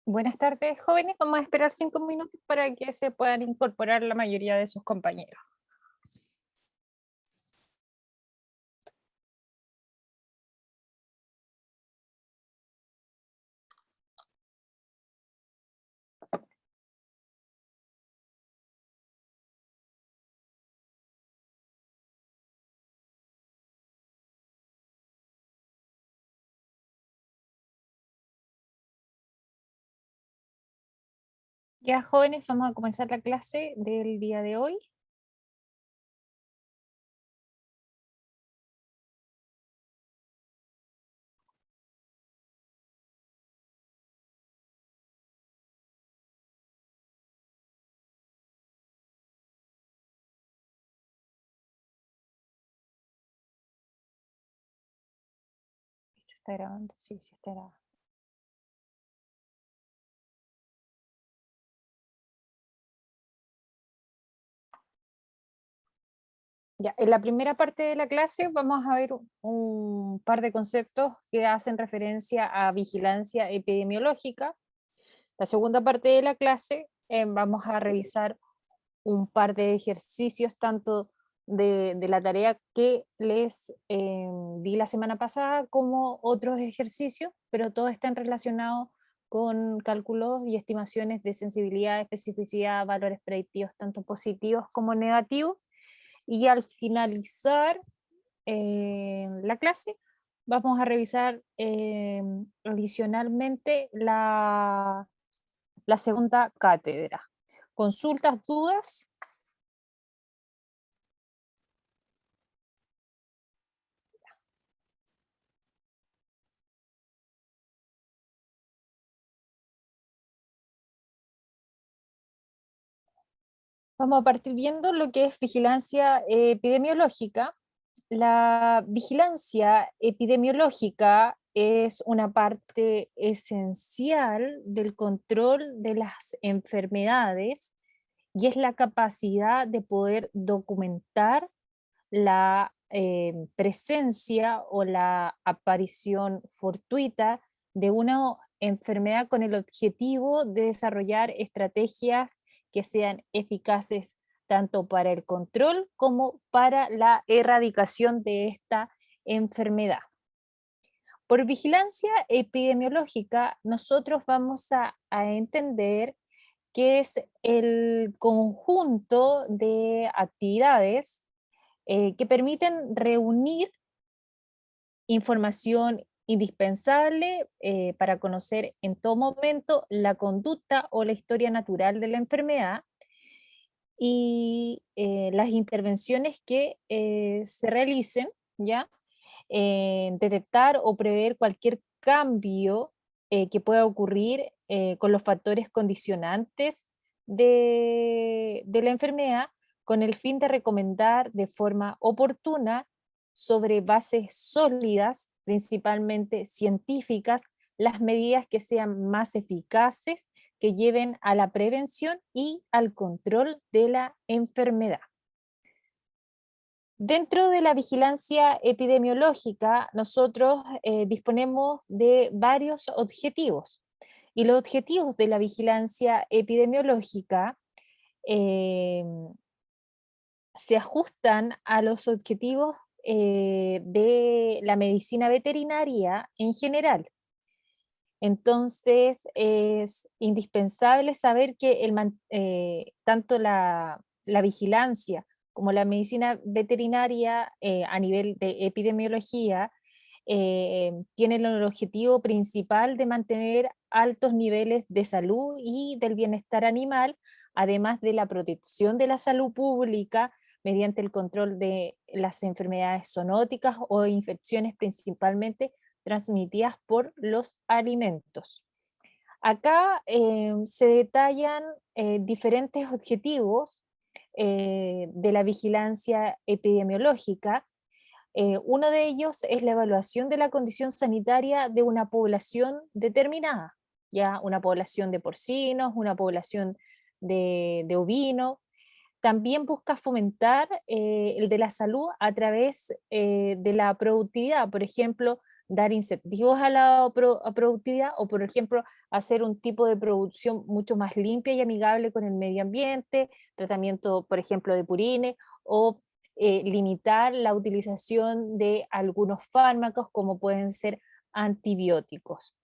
Buenas tardes, jóvenes. Vamos a esperar 5 minutos para que se puedan incorporar la mayoría de sus compañeros. Ya, jóvenes, vamos a comenzar la clase del día de hoy. ¿Esto está grabando? Sí, sí está grabando. Ya, en la primera parte de la clase vamos a ver un par de conceptos que hacen referencia a vigilancia epidemiológica. La segunda parte de la clase vamos a revisar un par de ejercicios, tanto de la tarea que les di la semana pasada, como otros ejercicios, pero todos están relacionados con cálculos y estimaciones de sensibilidad, especificidad, valores predictivos, tanto positivos como negativos. Y al finalizar la clase, vamos a revisar adicionalmente la segunda cátedra. ¿Consultas, dudas? Vamos a partir viendo lo que es vigilancia epidemiológica. La vigilancia epidemiológica es una parte esencial del control de las enfermedades y es la capacidad de poder documentar la presencia o la aparición fortuita de una enfermedad con el objetivo de desarrollar estrategias que sean eficaces tanto para el control como para la erradicación de esta enfermedad. Por vigilancia epidemiológica, nosotros vamos a entender que es el conjunto de actividades que permiten reunir información indispensable para conocer en todo momento la conducta o la historia natural de la enfermedad y las intervenciones que se realicen, ¿ya? Detectar o prever cualquier cambio que pueda ocurrir con los factores condicionantes de la enfermedad, con el fin de recomendar de forma oportuna, sobre bases sólidas, principalmente científicas, las medidas que sean más eficaces, que lleven a la prevención y al control de la enfermedad. Dentro de la vigilancia epidemiológica, nosotros disponemos de varios objetivos. Y los objetivos de la vigilancia epidemiológica eh, se ajustan a los objetivos de la medicina veterinaria en general. Entonces, es indispensable saber que tanto la vigilancia como la medicina veterinaria a nivel de epidemiología tienen el objetivo principal de mantener altos niveles de salud y del bienestar animal, además de la protección de la salud pública mediante el control de las enfermedades zoonóticas o infecciones principalmente transmitidas por los alimentos. Acá se detallan diferentes objetivos de la vigilancia epidemiológica. Uno de ellos es la evaluación de la condición sanitaria de una población determinada, ya una población de porcinos, una población de ovinos. También busca fomentar el de la salud a través de la productividad, por ejemplo, dar incentivos a la a productividad o, por ejemplo, hacer un tipo de producción mucho más limpia y amigable con el medio ambiente, tratamiento, por ejemplo, de purines o limitar la utilización de algunos fármacos como pueden ser antibióticos.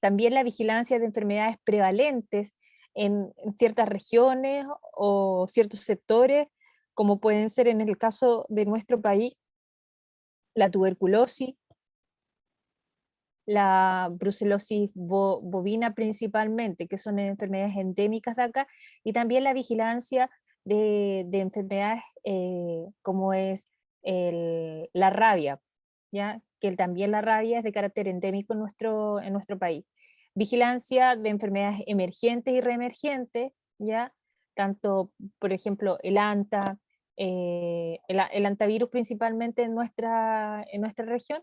También la vigilancia de enfermedades prevalentes en ciertas regiones o ciertos sectores, como pueden ser en el caso de nuestro país, la tuberculosis, la brucelosis bovina principalmente, que son enfermedades endémicas de acá, y también la vigilancia de enfermedades como es la rabia, ¿ya? Que también la rabia es de carácter endémico en nuestro país. Vigilancia de enfermedades emergentes y reemergentes, ¿ya? Tanto, por ejemplo, el ANTA, el antivirus principalmente en nuestra región,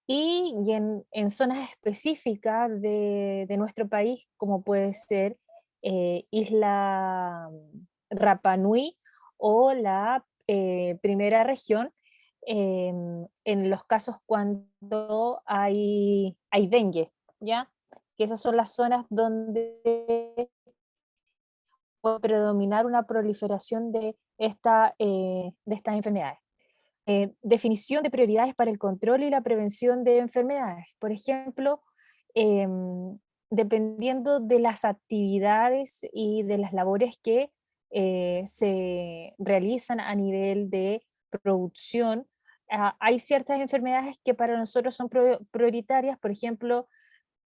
y en zonas específicas de nuestro país, como puede ser Isla Rapa Nui o la primera región, en los casos cuando hay dengue, ¿ya? Que esas son las zonas donde puede predominar una proliferación de estas enfermedades. Definición de prioridades para el control y la prevención de enfermedades. Por ejemplo, dependiendo de las actividades y de las labores que se realizan a nivel de producción, hay ciertas enfermedades que para nosotros son prioritarias. Por ejemplo,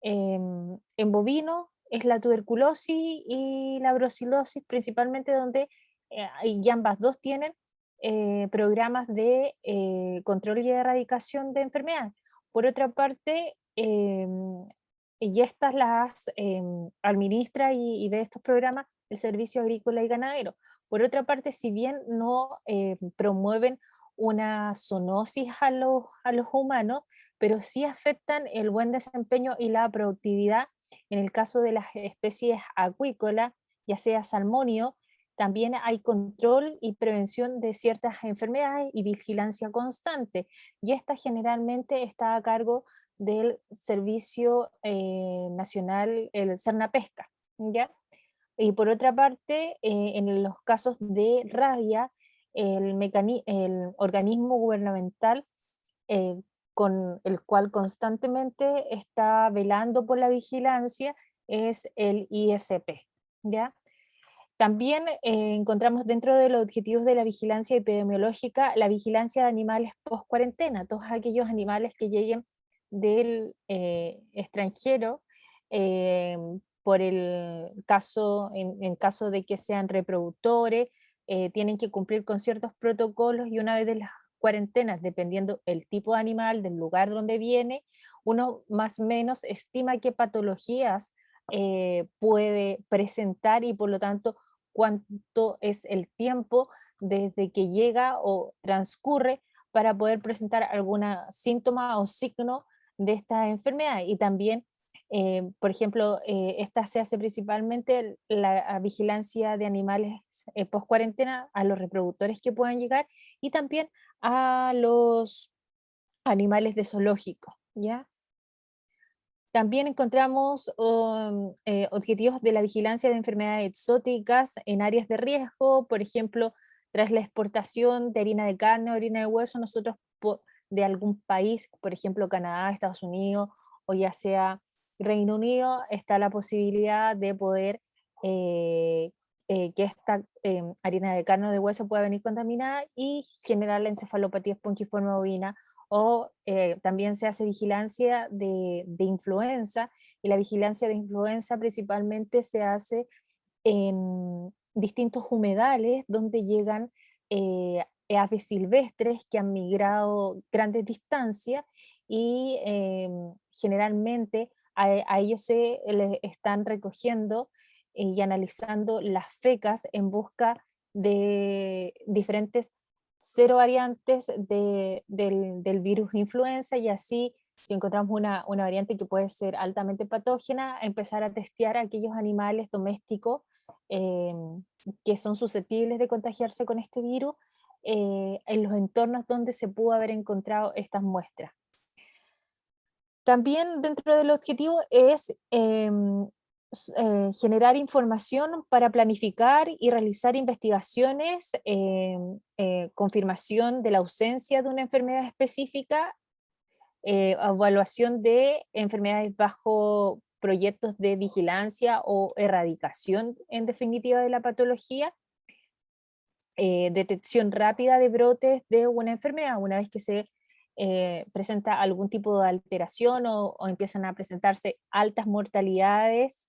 en bovino es la tuberculosis y la brucelosis, principalmente donde y ambas dos tienen programas de control y erradicación de enfermedades. Por otra parte, y estas las administra y ve estos programas el Servicio Agrícola y Ganadero. Por otra parte, si bien no promueven una zoonosis a los humanos, pero sí afectan el buen desempeño y la productividad en el caso de las especies acuícolas, ya sea salmonio. También hay control y prevención de ciertas enfermedades y vigilancia constante, y esta generalmente está a cargo del Servicio Nacional, el Cernapesca, ¿ya? Y por otra parte, en los casos de rabia, el organismo gubernamental eh, con el cual constantemente está velando por la vigilancia es el ISP, ¿ya? También encontramos dentro de los objetivos de la vigilancia epidemiológica la vigilancia de animales post cuarentena, todos aquellos animales que lleguen del extranjero eh, por el caso, en caso de que sean reproductores, tienen que cumplir con ciertos protocolos y una vez de las cuarentenas, dependiendo el tipo de animal, del lugar donde viene, uno más o menos estima qué patologías puede presentar y por lo tanto cuánto es el tiempo desde que llega o transcurre para poder presentar alguna síntoma o signo de esta enfermedad. Y también, por ejemplo, esta se hace principalmente la vigilancia de animales post cuarentena a los reproductores que puedan llegar y también a los animales de zoológico, ¿ya? También encontramos objetivos de la vigilancia de enfermedades exóticas en áreas de riesgo, por ejemplo, tras la exportación de harina de carne o harina de hueso, nosotros de algún país, por ejemplo, Canadá, Estados Unidos o ya sea Reino Unido, está la posibilidad de poder eh, que esta harina de carne o de hueso pueda venir contaminada y generar la encefalopatía espongiforme bovina, o también se hace vigilancia de influenza, y la vigilancia de influenza principalmente se hace en distintos humedales donde llegan aves silvestres que han migrado grandes distancias y generalmente a ellos se les están recogiendo y analizando las fecas en busca de diferentes cero variantes del virus influenza, y así si encontramos una variante que puede ser altamente patógena, empezar a testear a aquellos animales domésticos eh, que son susceptibles de contagiarse con este virus en los entornos donde se pudo haber encontrado estas muestras. También dentro del objetivo es generar información para planificar y realizar investigaciones, confirmación de la ausencia de una enfermedad específica, evaluación de enfermedades bajo proyectos de vigilancia o erradicación, en definitiva, de la patología, detección rápida de brotes de una enfermedad, una vez que se presenta algún tipo de alteración o empiezan a presentarse altas mortalidades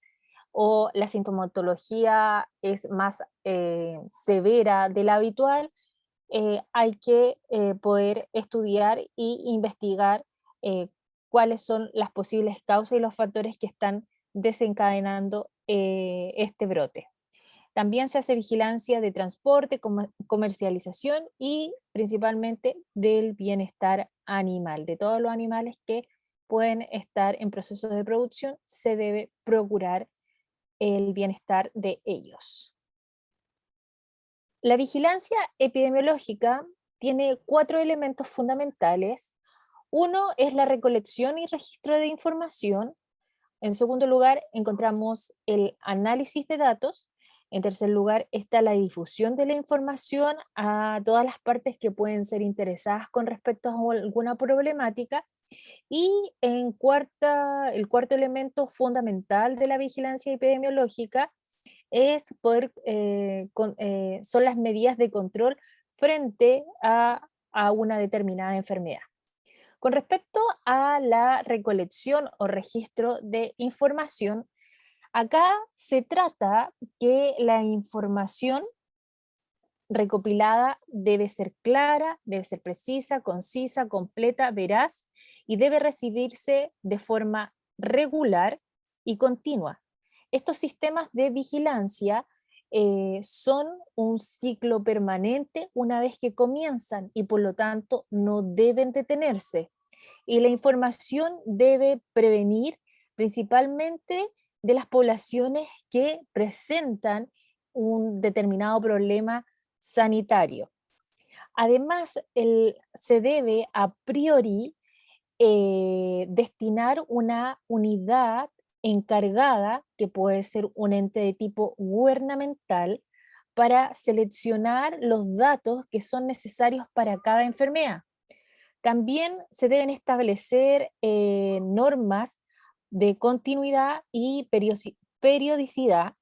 o la sintomatología es más severa de la habitual, hay que poder estudiar e investigar eh, cuáles son las posibles causas y los factores que están desencadenando este brote. También se hace vigilancia de transporte, comercialización y principalmente del bienestar animal. De todos los animales que pueden estar en procesos de producción, se debe procurar el bienestar de ellos. La vigilancia epidemiológica tiene 4 elementos fundamentales. Uno es la recolección y registro de información. En segundo lugar, encontramos el análisis de datos. En tercer lugar, está la difusión de la información a todas las partes que pueden ser interesadas con respecto a alguna problemática. Y el cuarto elemento fundamental de la vigilancia epidemiológica es son las medidas de control frente a una determinada enfermedad. Con respecto a la recolección o registro de información, acá se trata que la información recopilada debe ser clara, debe ser precisa, concisa, completa, veraz y debe recibirse de forma regular y continua. Estos sistemas de vigilancia son un ciclo permanente una vez que comienzan y por lo tanto no deben detenerse. Y la información debe prevenir principalmente de las poblaciones que presentan un determinado problema sanitario. Además, se debe a priori destinar una unidad encargada, que puede ser un ente de tipo gubernamental, para seleccionar los datos que son necesarios para cada enfermedad. También se deben establecer normas de continuidad y periodicidad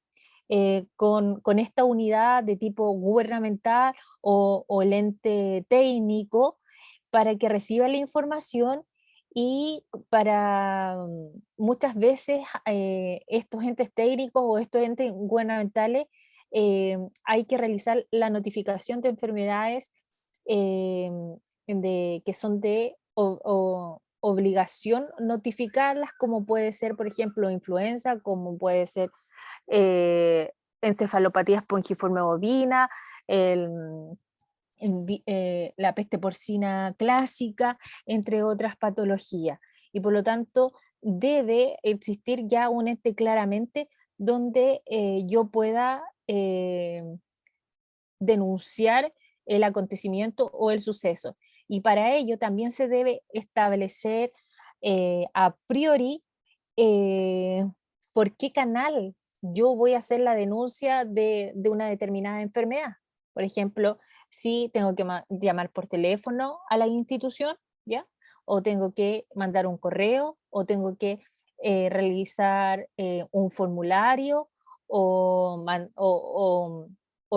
con esta unidad de tipo gubernamental o el ente técnico para que reciba la información y para muchas veces estos entes técnicos o estos entes gubernamentales hay que realizar la notificación de enfermedades eh, que son de obligación notificarlas, como puede ser, por ejemplo, influenza, como puede ser encefalopatía espongiforme bovina, el, la peste porcina clásica, entre otras patologías. Y por lo tanto, debe existir ya un ente claramente donde yo pueda denunciar el acontecimiento o el suceso. Y para ello también se debe establecer a priori eh, por qué canal yo voy a hacer la denuncia de una determinada enfermedad. Por ejemplo, si tengo que llamar por teléfono a la institución, ¿ya? O tengo que mandar un correo, o tengo que realizar un formulario, o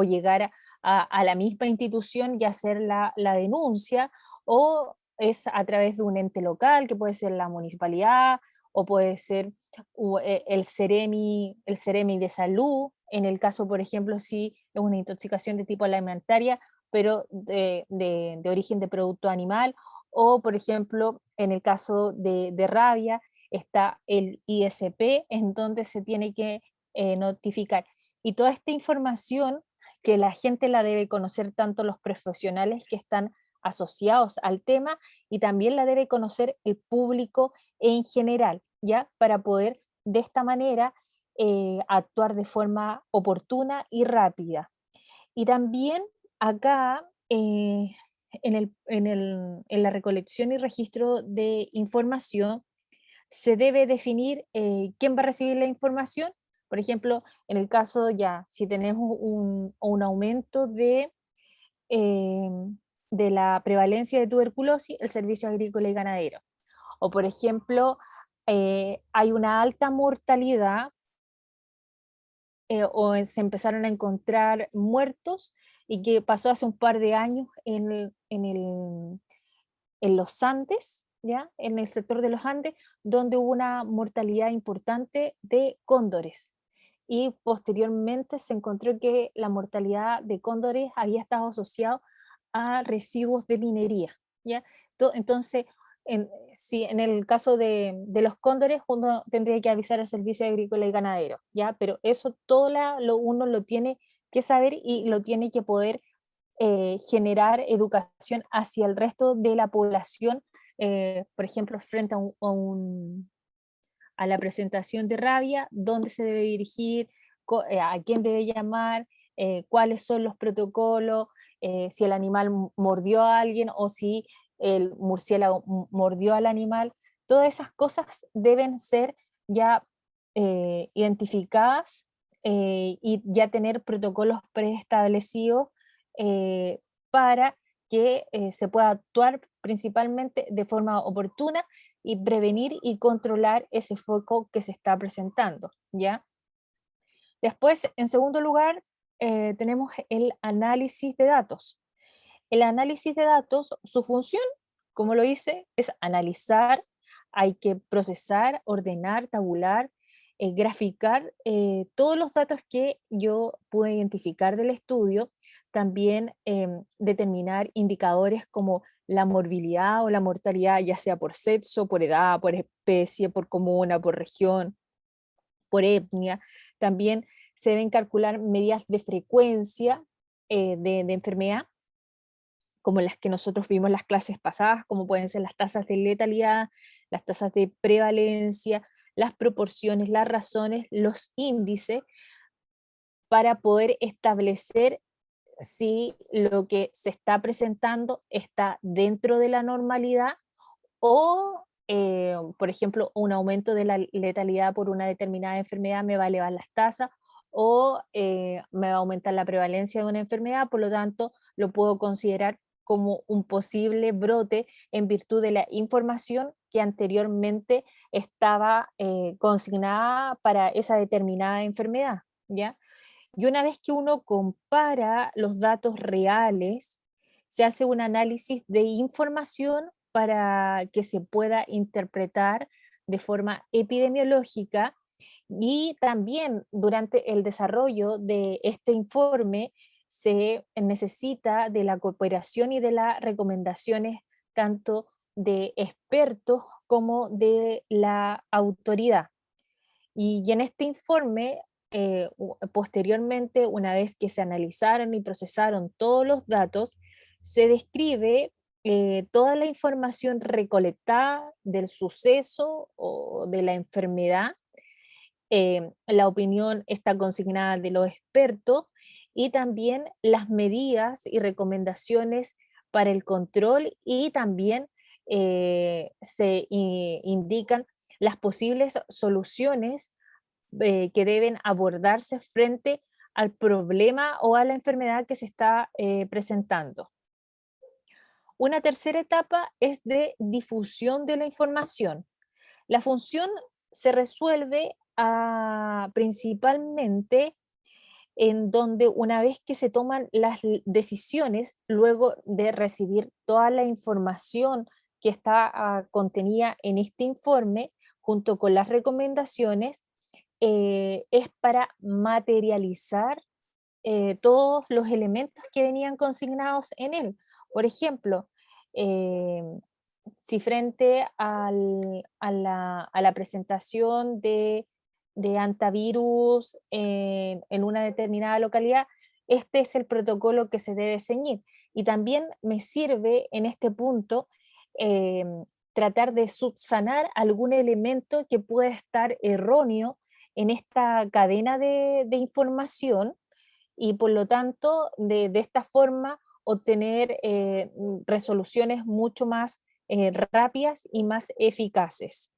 llegar a la misma institución y hacer la denuncia, o es a través de un ente local, que puede ser la municipalidad, o puede ser el Ceremi de salud, en el caso, por ejemplo, si es una intoxicación de tipo alimentaria, pero de origen de producto animal, o por ejemplo, en el caso de rabia, está el ISP, en donde se tiene que notificar. Y toda esta información que la gente la debe conocer, tanto los profesionales que están asociados al tema, y también la debe conocer el público en general, ¿ya? Para poder de esta manera actuar de forma oportuna y rápida. Y también acá, en la recolección y registro de información, se debe definir quién va a recibir la información. Por ejemplo, en el caso ya, si tenemos un aumento eh, de la prevalencia de tuberculosis, el Servicio Agrícola y Ganadero. O por ejemplo, hay una alta mortalidad se empezaron a encontrar muertos y que pasó hace un par de años en los Andes, ¿ya? En el sector de los Andes, donde hubo una mortalidad importante de cóndores. Y posteriormente se encontró que la mortalidad de cóndores había estado asociado a residuos de minería, ¿ya? Entonces, si en el caso de los cóndores, uno tendría que avisar al Servicio Agrícola y Ganadero, ¿ya? Pero eso uno lo tiene que saber y lo tiene que poder generar educación hacia el resto de la población, por ejemplo, frente a la presentación de rabia, dónde se debe dirigir, a quién debe llamar, cuáles son los protocolos, si el animal mordió a alguien o si el murciélago mordió al animal. Todas esas cosas deben ser ya identificadas y ya tener protocolos preestablecidos eh, para que se pueda actuar principalmente de forma oportuna y prevenir y controlar ese foco que se está presentando, ¿ya? Después, en segundo lugar, tenemos el análisis de datos. El análisis de datos, su función, como lo hice, es analizar, hay que procesar, ordenar, tabular, graficar todos los datos que yo pude identificar del estudio, también determinar indicadores como la morbilidad o la mortalidad, ya sea por sexo, por edad, por especie, por comuna, por región, por etnia. También se deben calcular medidas de frecuencia de enfermedad, como las que nosotros vimos en las clases pasadas, como pueden ser las tasas de letalidad, las tasas de prevalencia, las proporciones, las razones, los índices, para poder establecer si lo que se está presentando está dentro de la normalidad o, por ejemplo, un aumento de la letalidad por una determinada enfermedad me va a elevar las tasas o me va a aumentar la prevalencia de una enfermedad, por lo tanto, lo puedo considerar como un posible brote en virtud de la información que anteriormente estaba consignada para esa determinada enfermedad, ¿ya? Y una vez que uno compara los datos reales, se hace un análisis de información para que se pueda interpretar de forma epidemiológica y también durante el desarrollo de este informe se necesita de la cooperación y de las recomendaciones tanto de expertos como de la autoridad. Y en este informe, posteriormente, una vez que se analizaron y procesaron todos los datos, se describe toda la información recolectada del suceso o de la enfermedad. La opinión está consignada de los expertos y también las medidas y recomendaciones para el control y también indican las posibles soluciones que deben abordarse frente al problema o a la enfermedad que se está presentando. Una tercera etapa es de difusión de la información. La función se resuelve principalmente en donde una vez que se toman las decisiones, luego de recibir toda la información que está contenida en este informe, junto con las recomendaciones, es para materializar todos los elementos que venían consignados en él. Por ejemplo, eh, si frente a la presentación de antivirus en una determinada localidad, este es el protocolo que se debe ceñir. Y también me sirve en este punto eh, tratar de subsanar algún elemento que pueda estar erróneo en esta cadena de información y por lo tanto de esta forma obtener resoluciones mucho más rápidas y más eficaces.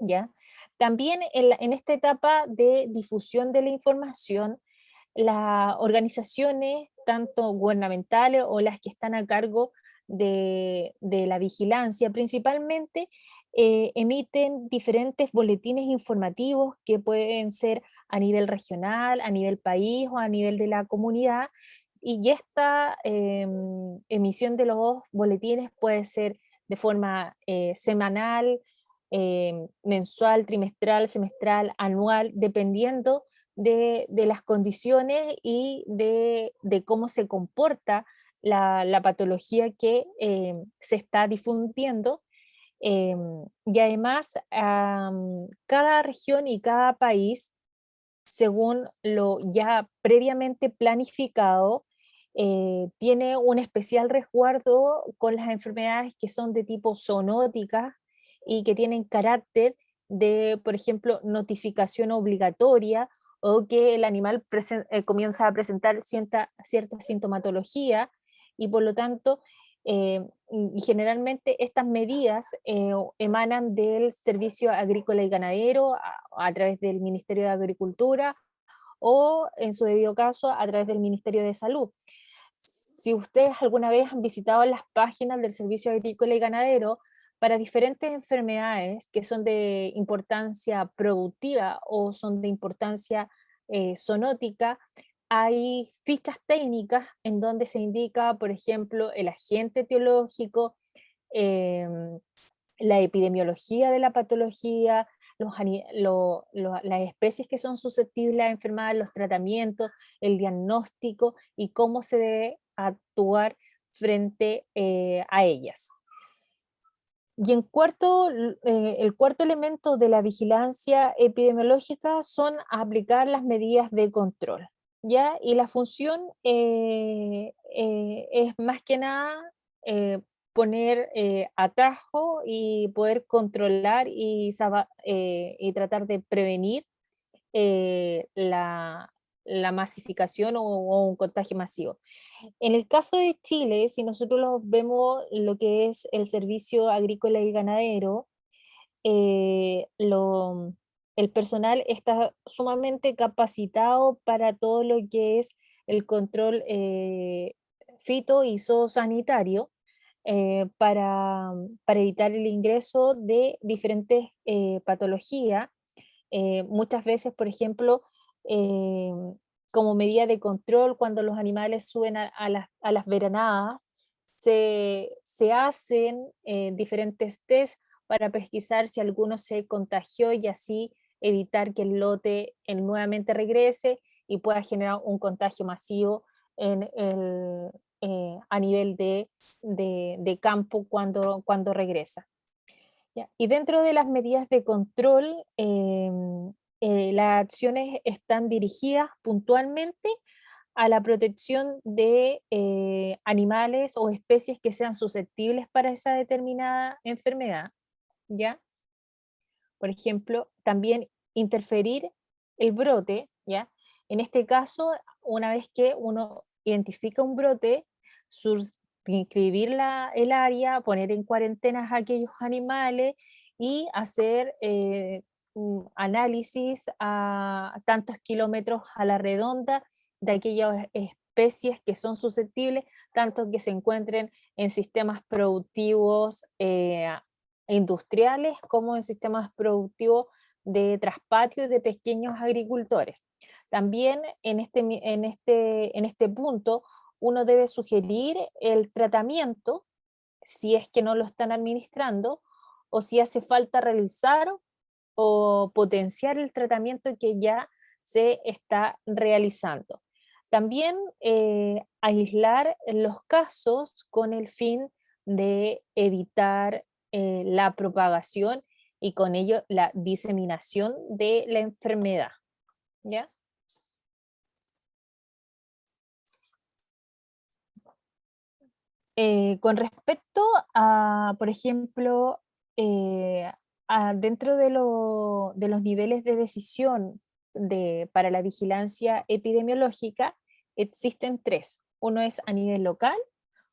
¿ya? También en esta etapa de difusión de la información, las organizaciones, tanto gubernamentales o las que están a cargo de la vigilancia, principalmente emiten diferentes boletines informativos que pueden ser a nivel regional, a nivel país o a nivel de la comunidad. Y esta emisión de los boletines puede ser de forma semanal, mensual, trimestral, semestral, anual, dependiendo de las condiciones y de cómo se comporta la patología que se está difundiendo. Y además, cada región y cada país, según lo ya previamente planificado, tiene un especial resguardo con las enfermedades que son de tipo zoonóticas y que tienen carácter de, por ejemplo, notificación obligatoria o que el animal comienza a presentar cierta sintomatología y por lo tanto, y generalmente estas medidas emanan del Servicio Agrícola y Ganadero a través del Ministerio de Agricultura o, en su debido caso, a través del Ministerio de Salud. Si ustedes alguna vez han visitado las páginas del Servicio Agrícola y Ganadero, para diferentes enfermedades que son de importancia productiva o son de importancia zoonótica, hay fichas técnicas en donde se indica, por ejemplo, el agente etiológico, em, la epidemiología de la patología, las especies que son susceptibles a enfermar, los tratamientos, el diagnóstico y cómo se debe actuar frente a ellas. Y el cuarto elemento de la vigilancia epidemiológica son aplicar las medidas de control, ¿ya? Y la función es más que nada poner atajo y poder controlar y tratar de prevenir la masificación o un contagio masivo. En el caso de Chile, si nosotros vemos lo que es el servicio agrícola y ganadero, eh, lo- el personal está sumamente capacitado para todo lo que es el control fito y zoosanitario para evitar el ingreso de diferentes patologías. Muchas veces, por ejemplo, eh, como medida de control, cuando los animales suben a las veranadas, se hacen diferentes test para pesquisar si alguno se contagió y así evitar que el lote nuevamente regrese y pueda generar un contagio masivo a nivel de campo cuando regresa. Ya. Y dentro de las medidas de control, las acciones están dirigidas puntualmente a la protección de animales o especies que sean susceptibles para esa determinada enfermedad, ¿ya? Por ejemplo, también interferir el brote, ¿ya? En este caso, una vez que uno identifica un brote, inscribir el área, poner en cuarentena a aquellos animales y hacer un análisis a tantos kilómetros a la redonda de aquellas especies que son susceptibles, tanto que se encuentren en sistemas productivos industriales como en sistemas productivos de traspatio y de pequeños agricultores. También en este punto uno debe sugerir el tratamiento si es que no lo están administrando o si hace falta realizar o potenciar el tratamiento que ya se está realizando. También aislar los casos con el fin de evitar la propagación y con ello la diseminación de la enfermedad. ¿Ya? Con respecto a, por ejemplo, eh, dentro de los niveles de decisión para la vigilancia epidemiológica, existen tres. Uno es a nivel local,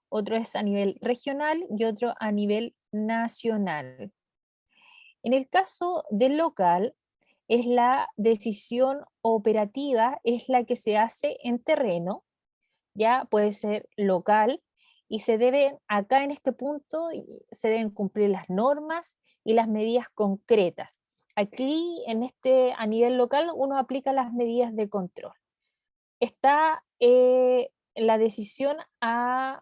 otro es a nivel regional y otro a nivel nacional. En el caso del local, es la decisión operativa, es la que se hace en terreno, ya puede ser local, y se deben, acá en este punto, se deben cumplir las normas y las medidas concretas. Aquí, a nivel local, uno aplica las medidas de control. Está la decisión a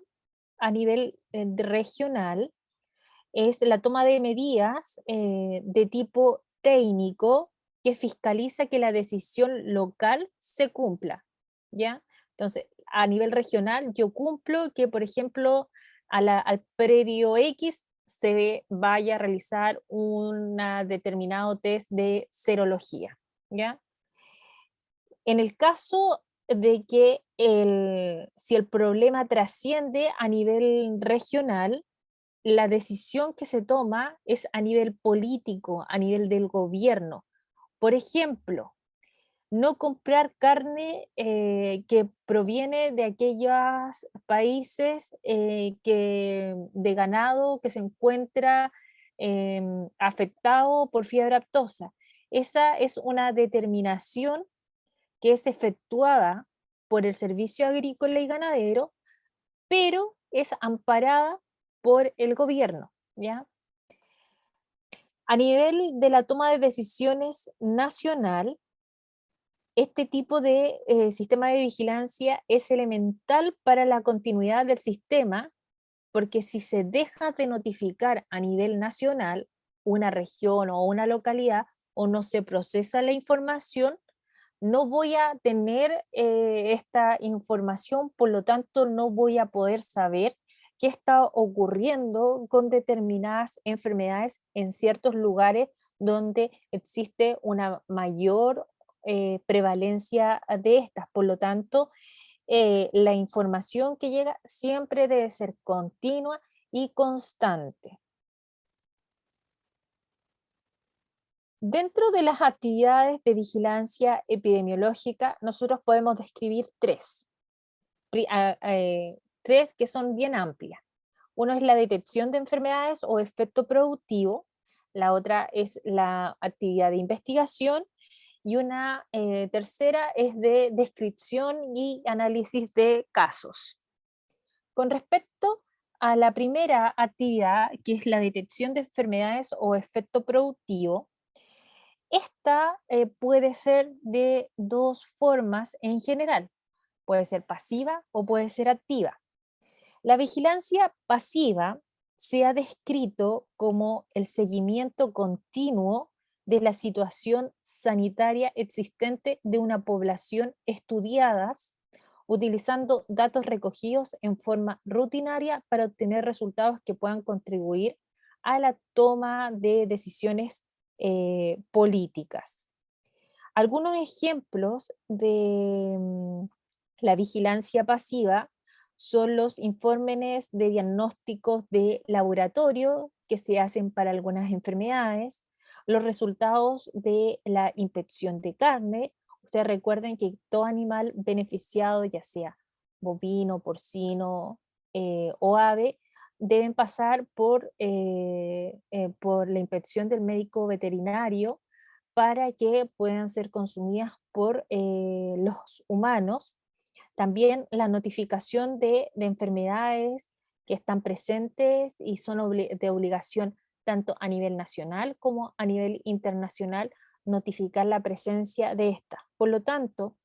nivel regional, es la toma de medidas de tipo técnico que fiscaliza que la decisión local se cumpla, ¿ya? Entonces, a nivel regional, yo cumplo que, por ejemplo, al predio X se vaya a realizar un determinado test de serología, ¿ya? En el caso de que si el problema trasciende a nivel regional, la decisión que se toma es a nivel político, a nivel del gobierno. Por ejemplo, no comprar carne que proviene de aquellos países de ganado que se encuentra afectado por fiebre aftosa. Esa es una determinación que es efectuada por el Servicio Agrícola y Ganadero, pero es amparada por el gobierno, ¿ya? A nivel de la toma de decisiones nacional, este tipo de sistema de vigilancia es elemental para la continuidad del sistema, porque si se deja de notificar a nivel nacional una región o una localidad o no se procesa la información, no voy a tener esta información, por lo tanto no voy a poder saber qué está ocurriendo con determinadas enfermedades en ciertos lugares donde existe una mayor prevalencia de estas. Por lo tanto, la información que llega siempre debe ser continua y constante. Dentro de las actividades de vigilancia epidemiológica, nosotros podemos describir tres, tres que son bien amplias. Uno es la detección de enfermedades o efecto productivo, la otra es la actividad de investigación y una tercera es de descripción y análisis de casos. Con respecto a la primera actividad, que es la detección de enfermedades o efecto productivo, esta puede ser de dos formas en general. Puede ser pasiva o puede ser activa. La vigilancia pasiva se ha descrito como el seguimiento continuo de la situación sanitaria existente de una población estudiadas utilizando datos recogidos en forma rutinaria para obtener resultados que puedan contribuir a la toma de decisiones políticas. Algunos ejemplos de la vigilancia pasiva son los informes de diagnósticos de laboratorio que se hacen para algunas enfermedades, los resultados de la inspección de carne. Ustedes recuerden que todo animal beneficiado, ya sea bovino, porcino o ave, deben pasar por la inspección del médico veterinario para que puedan ser consumidas por los humanos. También la notificación de enfermedades que están presentes y son de obligación tanto a nivel nacional como a nivel internacional notificar la presencia de estas. Por lo tanto,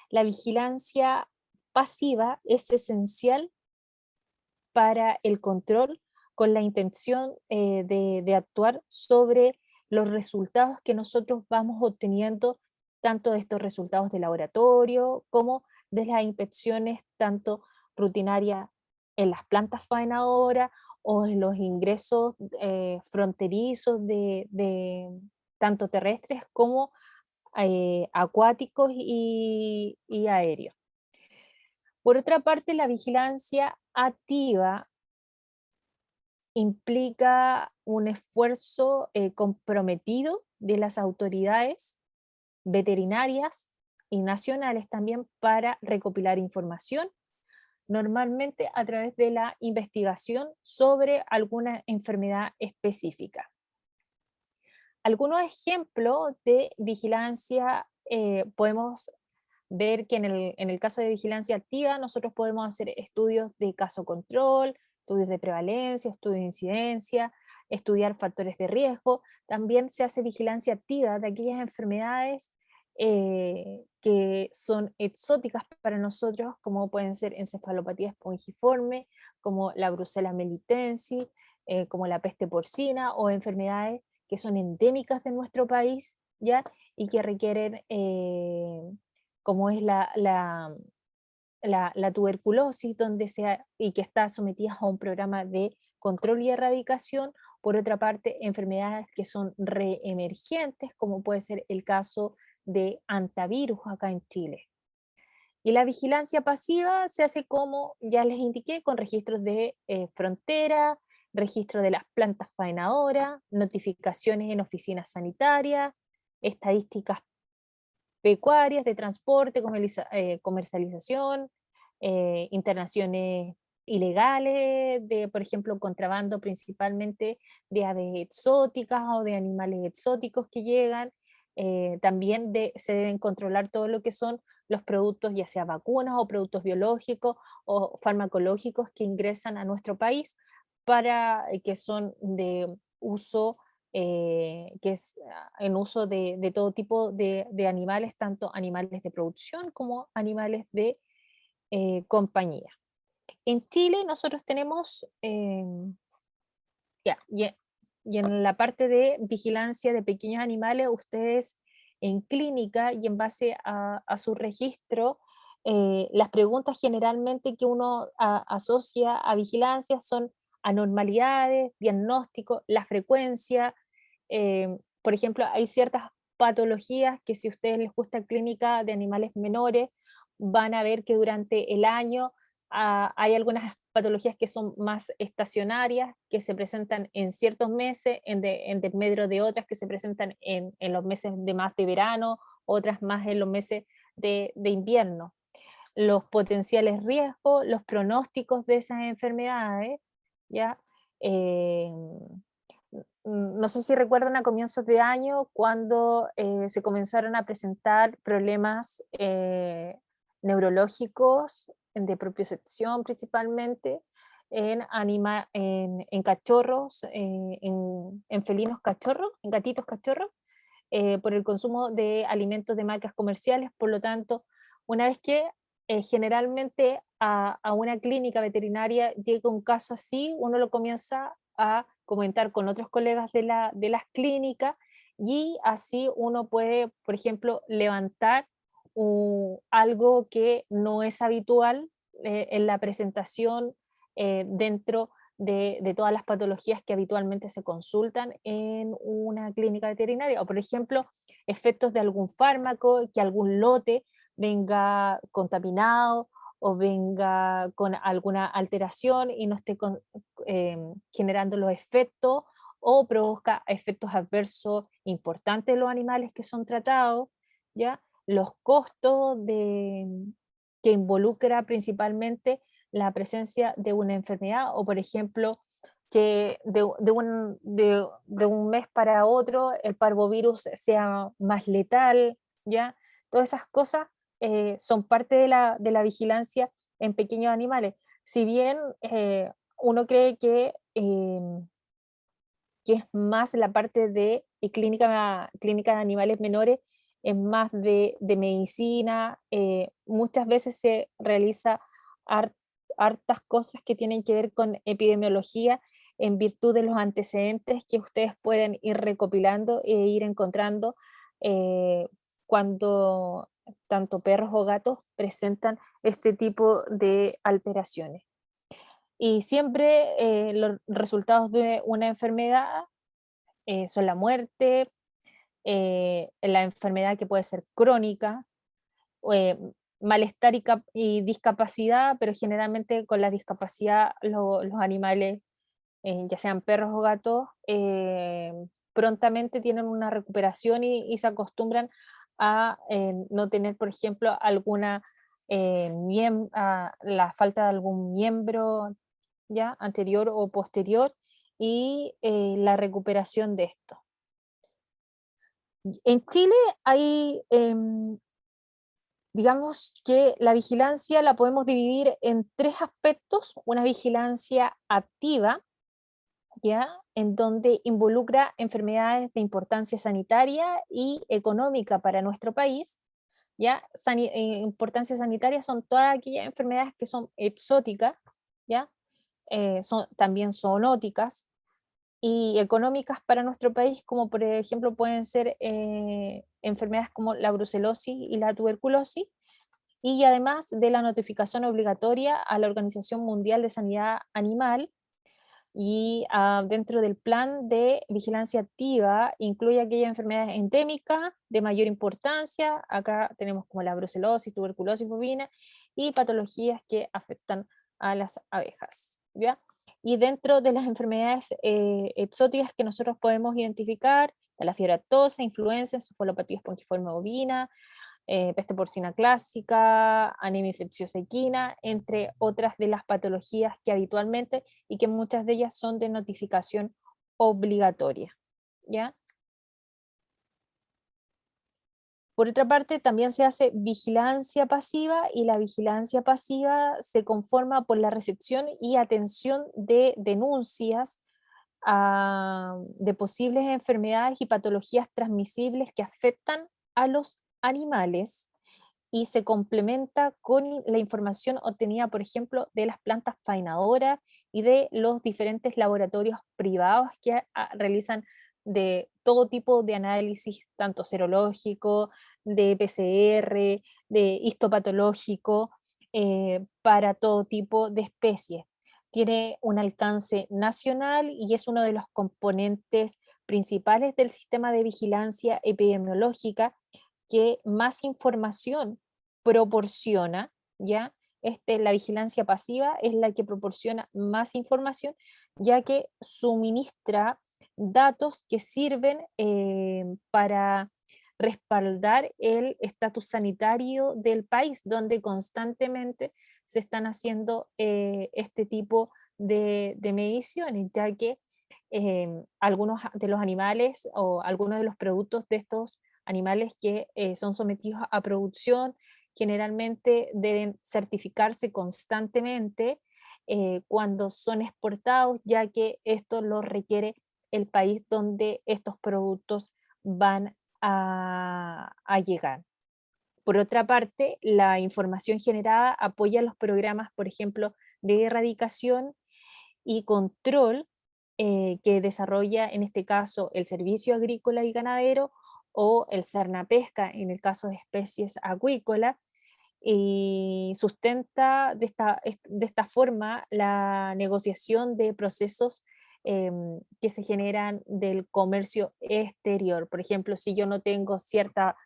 la vigilancia pasiva es esencial para el control con la intención de actuar sobre los resultados que nosotros vamos obteniendo, tanto de estos resultados de laboratorio como de las inspecciones tanto rutinarias en las plantas faenadoras o en los ingresos fronterizos tanto terrestres como acuáticos y aéreos. Por otra parte, la vigilancia activa implica un esfuerzo comprometido de las autoridades veterinarias y nacionales también para recopilar información, normalmente a través de la investigación sobre alguna enfermedad específica. algunos ejemplos de vigilancia, podemos ver que en el caso de vigilancia activa nosotros podemos hacer estudios de caso control, estudios de prevalencia, estudios de incidencia, estudiar factores de riesgo. También se hace vigilancia activa de aquellas enfermedades que son exóticas para nosotros, como pueden ser encefalopatía espongiforme, como la brucela melitensis, como la peste porcina, o enfermedades que son endémicas de nuestro país, ¿ya? Y que requieren, como es la tuberculosis, y que está sometida a un programa de control y erradicación. Por otra parte, enfermedades que son reemergentes, como puede ser el caso de antivirus acá en Chile. Y la vigilancia pasiva se hace, como ya les indiqué, con registros de frontera, registro de las plantas faenadoras, notificaciones en oficinas sanitarias, estadísticas pecuarias de transporte, comercialización, internaciones ilegales de, por ejemplo, contrabando principalmente de aves exóticas o de animales exóticos que llegan. También se deben controlar todo lo que son los productos, ya sea vacunas o productos biológicos o farmacológicos que ingresan a nuestro país que son de uso, que es en uso de todo tipo de animales, tanto animales de producción como animales de compañía. En Chile nosotros tenemos, ya, y en la parte de vigilancia de pequeños animales, ustedes en clínica y en base a su registro, las preguntas generalmente que uno asocia a vigilancia son anormalidades, diagnóstico, la frecuencia. Por ejemplo, hay ciertas patologías que, si a ustedes les gusta clínica de animales menores, van a ver que durante el año hay algunas patologías que son más estacionarias, que se presentan en ciertos meses, en desmedro de otras que se presentan en los meses de más de verano, otras más en los meses de invierno. Los potenciales riesgos, los pronósticos de esas enfermedades, ¿ya? Eh, no sé si recuerdan a comienzos de año cuando se comenzaron a presentar problemas neurológicos de propiocepción principalmente en cachorros, en felinos cachorros, en gatitos cachorros, por el consumo de alimentos de marcas comerciales. Por lo tanto, una vez que generalmente a una clínica veterinaria llega un caso así, uno lo comienza a comentar con otros colegas de las clínicas, y así uno puede, por ejemplo, levantar algo que no es habitual en la presentación dentro de todas las patologías que habitualmente se consultan en una clínica veterinaria, o por ejemplo, efectos de algún fármaco, que algún lote venga contaminado o venga con alguna alteración y no esté generando los efectos, o provoca efectos adversos importantes en los animales que son tratados, ¿ya? Los costos que involucra principalmente la presencia de una enfermedad, o por ejemplo, que de un mes para otro el parvovirus sea más letal, ¿ya? Todas esas cosas son parte de la vigilancia en pequeños animales. Si bien uno cree que es más la parte de clínica de animales menores, es más de medicina, muchas veces se realiza har- hartas cosas que tienen que ver con epidemiología, en virtud de los antecedentes que ustedes pueden ir recopilando e ir encontrando cuando tanto perros o gatos presentan este tipo de alteraciones. Y siempre los resultados de una enfermedad son la muerte, la enfermedad que puede ser crónica, eh, malestar y discapacidad, pero generalmente con la discapacidad los animales, ya sean perros o gatos, prontamente tienen una recuperación y se acostumbran a no tener, por ejemplo, la falta de algún miembro ya anterior o posterior, y la recuperación de esto. En Chile hay, digamos que la vigilancia la podemos dividir en tres aspectos: una vigilancia activa, ¿ya? En donde involucra enfermedades de importancia sanitaria y económica para nuestro país, ¿ya? Importancia sanitaria son todas aquellas enfermedades que son exóticas, ¿ya? También zoonóticas, y económicas para nuestro país, como por ejemplo pueden ser enfermedades como la brucelosis y la tuberculosis, y además de la notificación obligatoria a la Organización Mundial de Sanidad Animal. Y dentro del plan de vigilancia activa incluye aquellas enfermedades endémicas de mayor importancia. Acá tenemos como la brucelosis, tuberculosis bovina y patologías que afectan a las abejas, ¿ya? Y dentro de las enfermedades exóticas que nosotros podemos identificar, está la fiebre aftosa, influenza, encefalopatía espongiforme bovina, peste porcina clásica, anemia infecciosa equina, entre otras de las patologías que habitualmente, y que muchas de ellas son de notificación obligatoria, ¿ya? Por otra parte, también se hace vigilancia pasiva, y la vigilancia pasiva se conforma por la recepción y atención de denuncias de posibles enfermedades y patologías transmisibles que afectan a los animales, y se complementa con la información obtenida, por ejemplo, de las plantas faenadoras y de los diferentes laboratorios privados que realizan de todo tipo de análisis, tanto serológico, de PCR, de histopatológico, para todo tipo de especies. Tiene un alcance nacional y es uno de los componentes principales del sistema de vigilancia epidemiológica que más información proporciona, ¿ya? La vigilancia pasiva es la que proporciona más información, ya que suministra datos que sirven para respaldar el estatus sanitario del país, donde constantemente se están haciendo este tipo de mediciones, ya que algunos de los animales o algunos de los productos de estos animales que son sometidos a producción generalmente deben certificarse constantemente cuando son exportados, ya que esto lo requiere el país donde estos productos van a llegar. Por otra parte, la información generada apoya los programas, por ejemplo, de erradicación y control que desarrolla en este caso el Servicio Agrícola y Ganadero o el Cernapesca en el caso de especies acuícolas, y sustenta de esta forma la negociación de procesos que se generan del comercio exterior. Por ejemplo, si yo no tengo cierta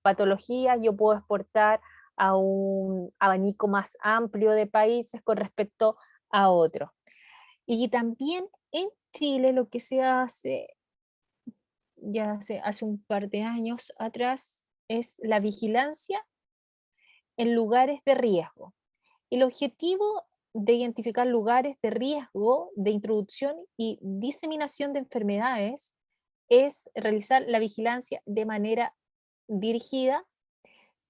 patología, yo puedo exportar a un abanico más amplio de países con respecto a otros. Y también en Chile lo que se hace, ya hace un par de años atrás, es la vigilancia en lugares de riesgo. El objetivo de identificar lugares de riesgo de introducción y diseminación de enfermedades es realizar la vigilancia de manera dirigida,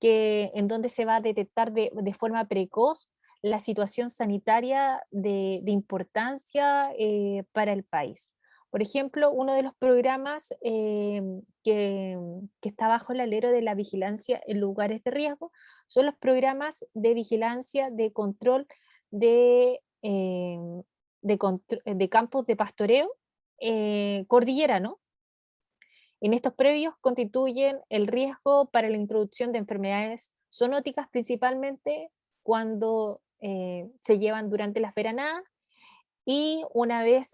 en donde se va a detectar de forma precoz la situación sanitaria de importancia para el país. Por ejemplo, uno de los programas que está bajo el alero de la vigilancia en lugares de riesgo son los programas de vigilancia de control de campos de pastoreo cordillera, ¿no? En estos previos constituyen el riesgo para la introducción de enfermedades zoonóticas, principalmente cuando se llevan durante las veranadas, y una vez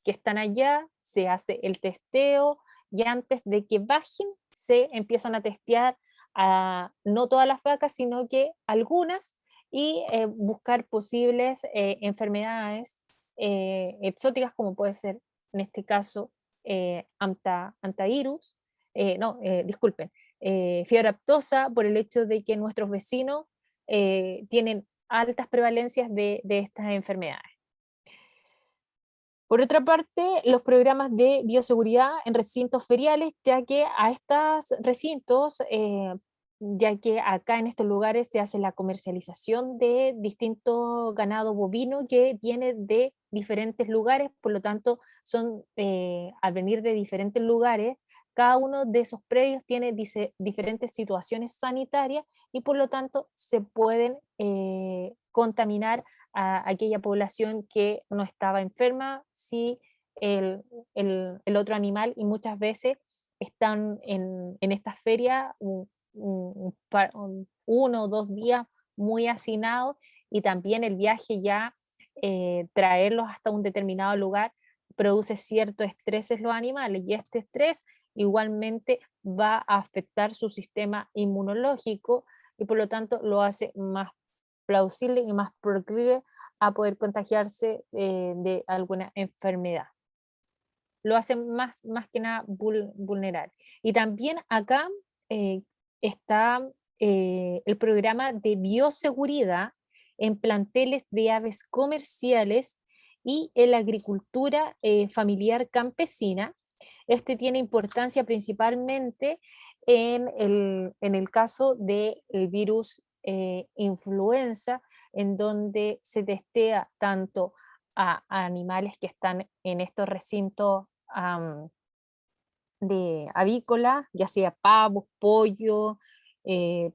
que están allá se hace el testeo, y antes de que bajen se empiezan a testear a no todas las vacas, sino que algunas, y buscar posibles enfermedades exóticas, como puede ser en este caso antivirus, no, disculpen, fiebre aftosa, por el hecho de que nuestros vecinos tienen altas prevalencias de estas enfermedades. Por otra parte, los programas de bioseguridad en recintos feriales, ya que a estos recintos, ya que acá en estos lugares se hace la comercialización de distinto ganado bovino que viene de diferentes lugares, por lo tanto, son, al venir de diferentes lugares, cada uno de esos predios tiene diferentes situaciones sanitarias y por lo tanto se pueden contaminar a aquella población que no estaba enferma, si el otro animal, y muchas veces están en esta feria uno o 2 días muy hacinados y también el viaje ya, traerlos hasta un determinado lugar produce cierto estrés en los animales y este estrés igualmente va a afectar su sistema inmunológico y por lo tanto lo hace más plausible y más proclive a poder contagiarse de alguna enfermedad. Lo hace más que nada vulnerable. Y también acá eh, está el programa de bioseguridad en planteles de aves comerciales y en la agricultura familiar campesina. Este tiene importancia principalmente en el caso del virus influenza, en donde se testea tanto a animales que están en estos recintos de avícola, ya sea pavos, pollo,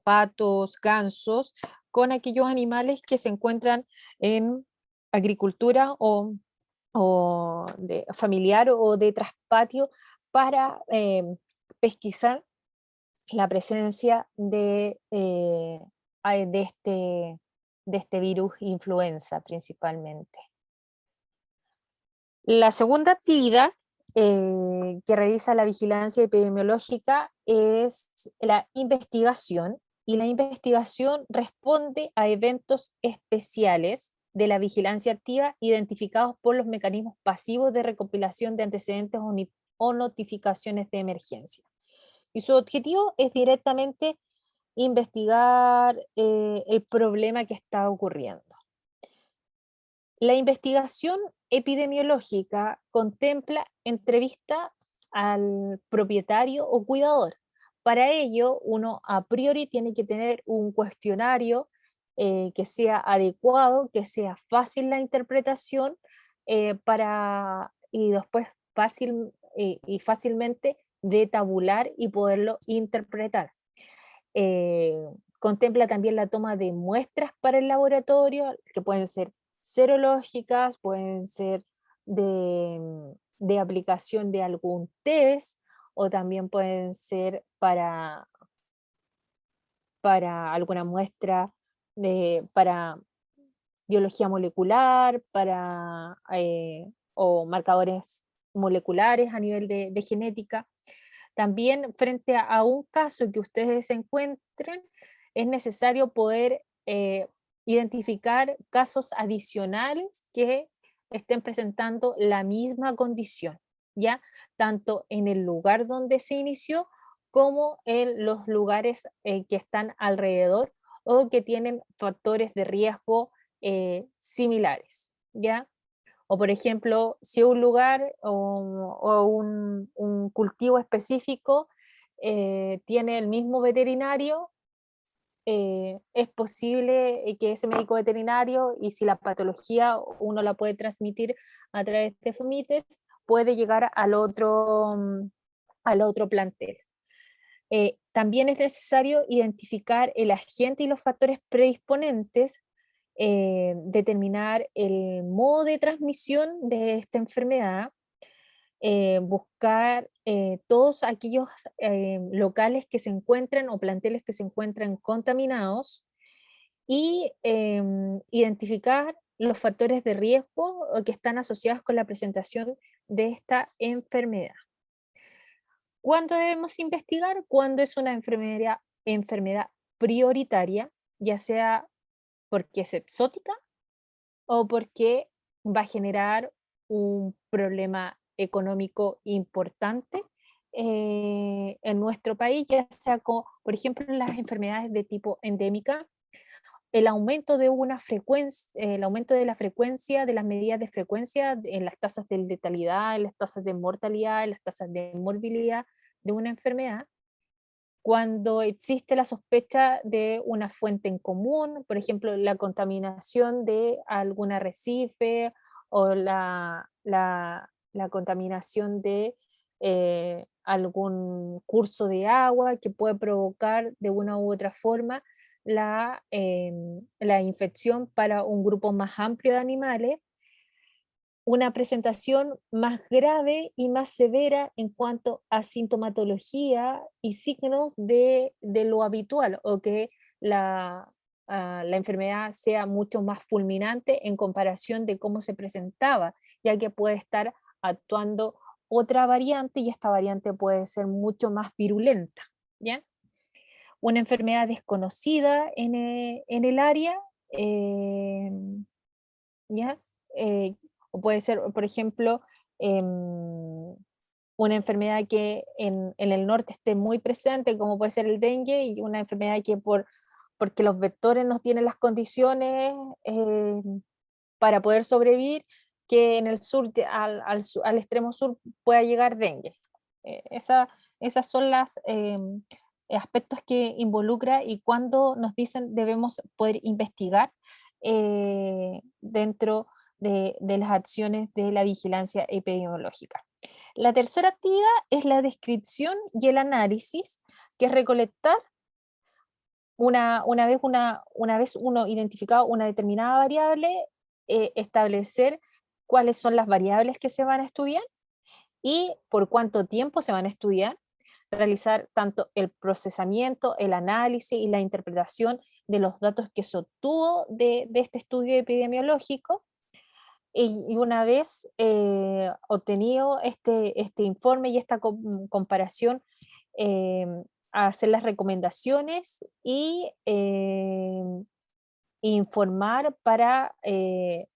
patos, gansos, con aquellos animales que se encuentran en agricultura o de familiar o de traspatio para pesquisar la presencia de de este virus influenza principalmente. La segunda actividad que realiza la vigilancia epidemiológica es la investigación, y la investigación responde a eventos especiales de la vigilancia activa identificados por los mecanismos pasivos de recopilación de antecedentes o notificaciones de emergencia. Y su objetivo es directamente investigar el problema que está ocurriendo. La investigación epidemiológica contempla entrevista al propietario o cuidador. Para ello, uno a priori tiene que tener un cuestionario que sea adecuado, que sea fácil la interpretación y después y fácilmente de tabular y poderlo interpretar. Eh, Contempla también la toma de muestras para el laboratorio, que pueden ser serológicas, pueden ser de aplicación de algún test, o también pueden ser para alguna muestra para biología molecular, o marcadores moleculares a nivel de genética. También frente a un caso que ustedes se encuentren, es necesario poder identificar casos adicionales que estén presentando la misma condición, ¿ya? Tanto en el lugar donde se inició como en los lugares que están alrededor o que tienen factores de riesgo similares, ¿ya? O por ejemplo, si un lugar o un cultivo específico tiene el mismo veterinario, es posible que ese médico veterinario, y si la patología uno la puede transmitir a través de fomites, puede llegar al otro plantel. También es necesario identificar el agente y los factores predisponentes, determinar el modo de transmisión de esta enfermedad, buscar todos aquellos locales que se encuentran o planteles que se encuentran contaminados y identificar los factores de riesgo o que están asociados con la presentación de esta enfermedad. ¿Cuándo debemos investigar? Cuando es una enfermedad prioritaria, ya sea porque es exótica o porque va a generar un problema económico importante en nuestro país, ya sea por ejemplo, las enfermedades de tipo endémica el aumento de una frecuencia, el aumento de la frecuencia, de las medidas de frecuencia en las tasas de letalidad, en las tasas de mortalidad, en las tasas de morbilidad de una enfermedad, cuando existe la sospecha de una fuente en común, por ejemplo, la contaminación de algún arrecife o la contaminación de algún curso de agua que puede provocar de una u otra forma la infección para un grupo más amplio de animales, una presentación más grave y más severa en cuanto a sintomatología y signos de lo habitual, o que la enfermedad sea mucho más fulminante en comparación de cómo se presentaba, ya que puede estar actuando otra variante y esta variante puede ser mucho más virulenta, ¿ya? Una enfermedad desconocida en el área, eh, ¿ya? Eh, o puede ser, por ejemplo, em, una enfermedad que en el norte esté muy presente, como puede ser el dengue, y una enfermedad que porque los vectores no tienen las condiciones para poder sobrevivir, que en el sur, al extremo sur, pueda llegar dengue. Esas son las aspectos que involucra y cuando nos dicen debemos poder investigar dentro de las acciones de la vigilancia epidemiológica. La tercera actividad es la descripción y el análisis, que es recolectar una vez uno identificado una determinada variable, establecer cuáles son las variables que se van a estudiar y por cuánto tiempo se van a estudiar, realizar tanto el procesamiento, el análisis y la interpretación de los datos que se obtuvo de este estudio epidemiológico, y una vez obtenido este informe y esta comparación, eh, hacer las recomendaciones y informar para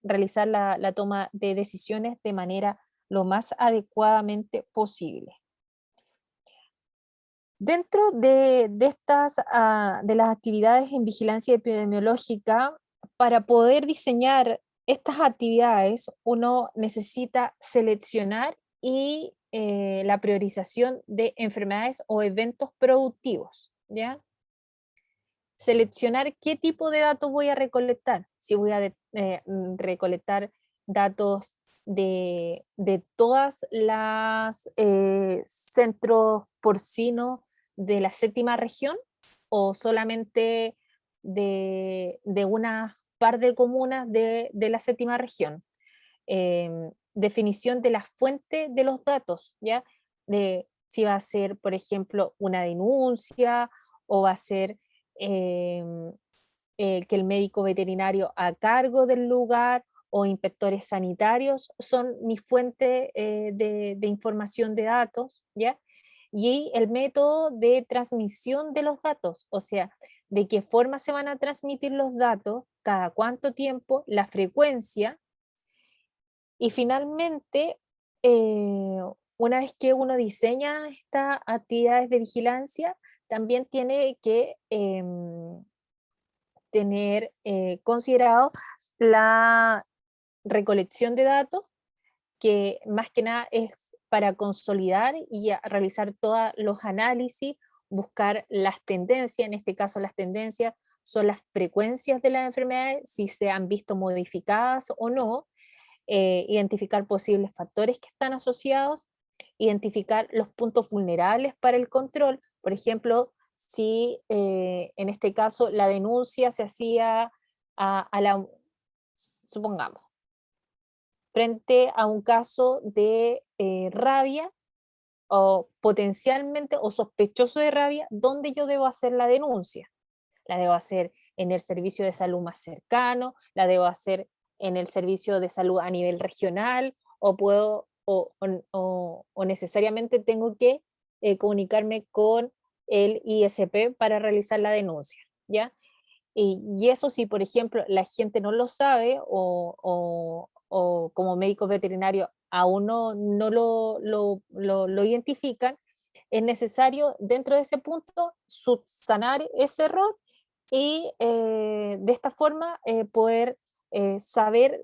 realizar la toma de decisiones de manera lo más adecuadamente posible. Dentro de estas, de las actividades en vigilancia epidemiológica, para poder diseñar estas actividades, uno necesita seleccionar y la priorización de enfermedades o eventos productivos, ¿ya? Seleccionar qué tipo de datos voy a recolectar. Si voy a recolectar datos de todas las centros porcinos de la séptima región, o solamente de una par de comunas de la séptima región. Definición de la fuente de los datos, ¿ya? De si va a ser, por ejemplo, una denuncia o va a ser que el médico veterinario a cargo del lugar o inspectores sanitarios son mi fuente de información de datos, ¿ya? Y el método de transmisión de los datos, o sea, de qué forma se van a transmitir los datos, cada cuánto tiempo, la frecuencia, y finalmente, una vez que uno diseña estas actividades de vigilancia, también tiene que tener considerado la recolección de datos, que más que nada es para consolidar y realizar todos los análisis, buscar las tendencias. En este caso las tendencias son las frecuencias de las enfermedades, si se han visto modificadas o no, identificar posibles factores que están asociados, identificar los puntos vulnerables para el control. Por ejemplo, si en este caso la denuncia se hacía a la, supongamos, frente a un caso de rabia o potencialmente o sospechoso de rabia, ¿dónde yo debo hacer la denuncia? La debo hacer en el servicio de salud más cercano, la debo hacer en el servicio de salud a nivel regional, o puedo, o necesariamente tengo que comunicarme con el ISP para realizar la denuncia, ¿ya? Y eso si, por ejemplo, la gente no lo sabe o como médicos veterinarios aún no lo identifican, es necesario dentro de ese punto subsanar ese error y de esta forma poder saber,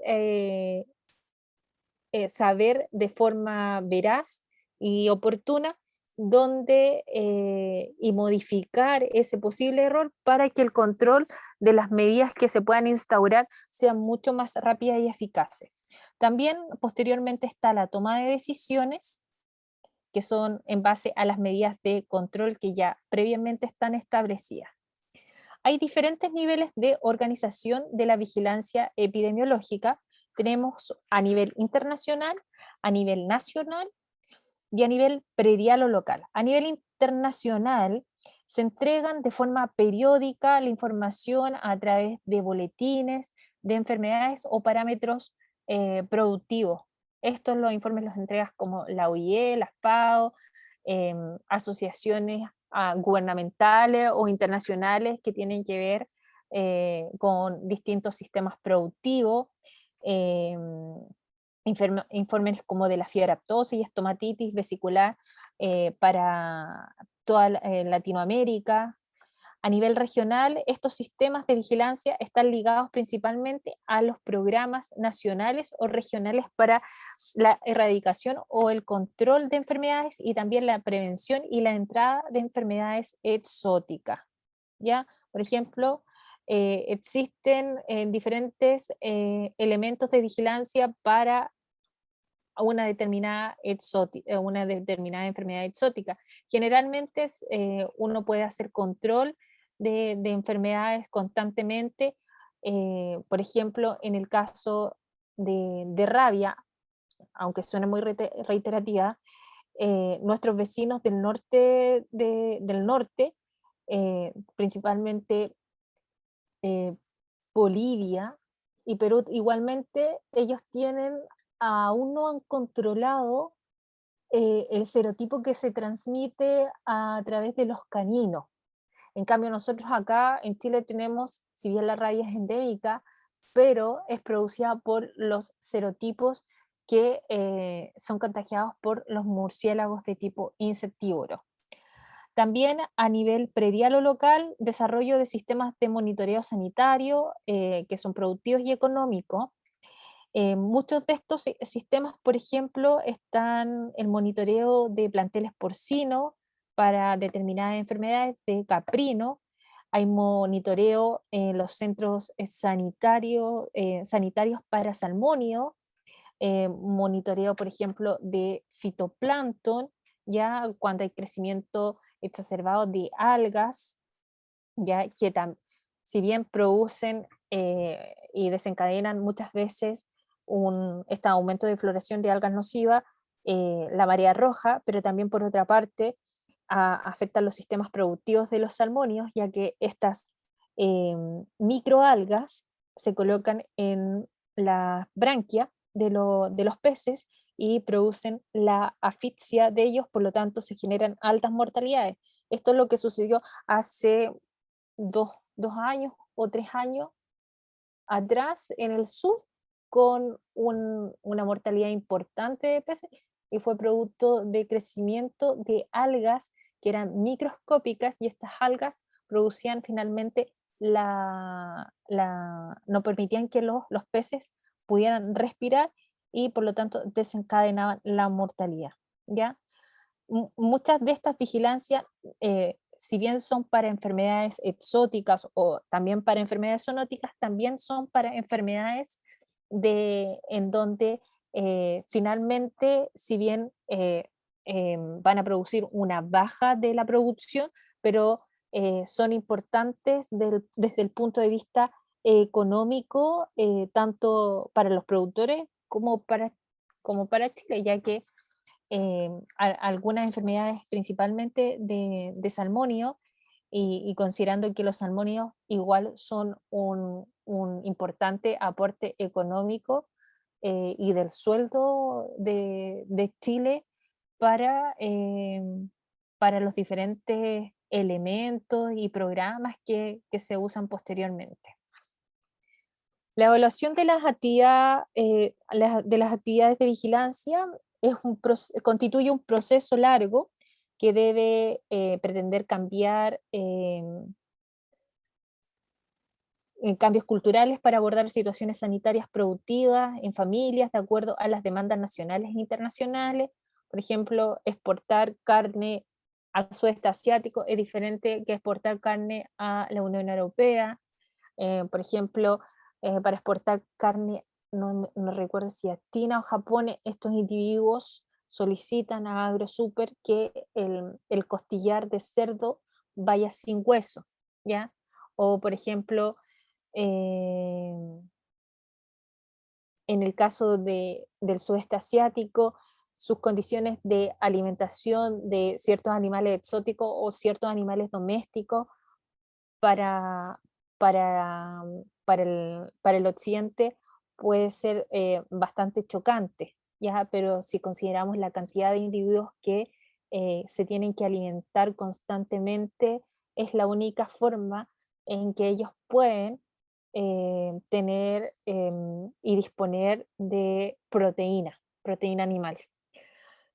saber de forma veraz y oportuna dónde y modificar ese posible error para que el control de las medidas que se puedan instaurar sean mucho más rápidas y eficaces. También posteriormente está la toma de decisiones, que son en base a las medidas de control que ya previamente están establecidas. Hay diferentes niveles de organización de la vigilancia epidemiológica. Tenemos a nivel internacional, a nivel nacional y a nivel predial o local. A nivel internacional se entregan de forma periódica la información a través de boletines de enfermedades o parámetros productivos. Estos los informes los entregas como la OIE, la FAO, asociaciones gubernamentales o internacionales que tienen que ver con distintos sistemas productivos, eh, informes como de la fiebre aftosa y estomatitis vesicular para toda Latinoamérica. A nivel regional, estos sistemas de vigilancia están ligados principalmente a los programas nacionales o regionales para la erradicación o el control de enfermedades y también la prevención y la entrada de enfermedades exóticas. ¿Ya? Por ejemplo, existen diferentes elementos de vigilancia para una determinada enfermedad exótica. Generalmente uno puede hacer control de enfermedades constantemente, por ejemplo, en el caso de rabia, aunque suene muy reiterativa, nuestros vecinos del norte, del norte principalmente eh, Bolivia y Perú igualmente, ellos aún no han controlado el serotipo que se transmite a través de los caninos. En cambio, nosotros acá en Chile tenemos, si bien la rabia es endémica, pero es producida por los serotipos que son contagiados por los murciélagos de tipo insectívoro. También a nivel predial o local, desarrollo de sistemas de monitoreo sanitario que son productivos y económicos. Muchos de estos sistemas, por ejemplo, están el monitoreo de planteles porcinos para determinadas enfermedades de caprino, hay monitoreo en los centros sanitarios para salmonio, monitoreo, por ejemplo, de fitoplancton, ya cuando hay crecimiento exacerbado de algas, ya que si bien producen y desencadenan muchas veces este aumento de floración de algas nocivas, la marea roja, pero también por otra parte afectan los sistemas productivos de los salmonios, ya que estas microalgas se colocan en la branquia de los peces y producen la asfixia de ellos, por lo tanto se generan altas mortalidades. Esto es lo que sucedió hace 2 años o 3 años atrás en el sur con una mortalidad importante de peces y fue producto de crecimiento de algas que eran microscópicas y estas algas producían finalmente no permitían que los peces pudieran respirar y por lo tanto desencadenaban la mortalidad. ¿Ya? Muchas de estas vigilancias, si bien son para enfermedades exóticas o también para enfermedades zoonóticas, también son para enfermedades en donde finalmente, si bien van a producir una baja de la producción, pero son importantes desde el punto de vista económico, tanto para los productores como para Chile, ya que algunas enfermedades principalmente de salmonio y considerando que los salmonios igual son un importante aporte económico y del sueldo de Chile para, para los diferentes elementos y programas que se usan posteriormente. La evaluación de de las actividades de vigilancia constituye un proceso largo que debe pretender cambiar cambios culturales para abordar situaciones sanitarias productivas en familias de acuerdo a las demandas nacionales e internacionales. Por ejemplo, exportar carne al sudeste asiático es diferente que exportar carne a la Unión Europea. Por ejemplo, para exportar carne, no recuerdo si a China o Japón, estos individuos solicitan a AgroSuper que el costillar de cerdo vaya sin hueso, ¿ya? O, por ejemplo, eh, en el caso del sudeste asiático, sus condiciones de alimentación de ciertos animales exóticos o ciertos animales domésticos para, para el occidente puede ser bastante chocante, ¿ya? Pero si consideramos la cantidad de individuos que se tienen que alimentar constantemente, es la única forma en que ellos pueden tener y disponer de proteína animal.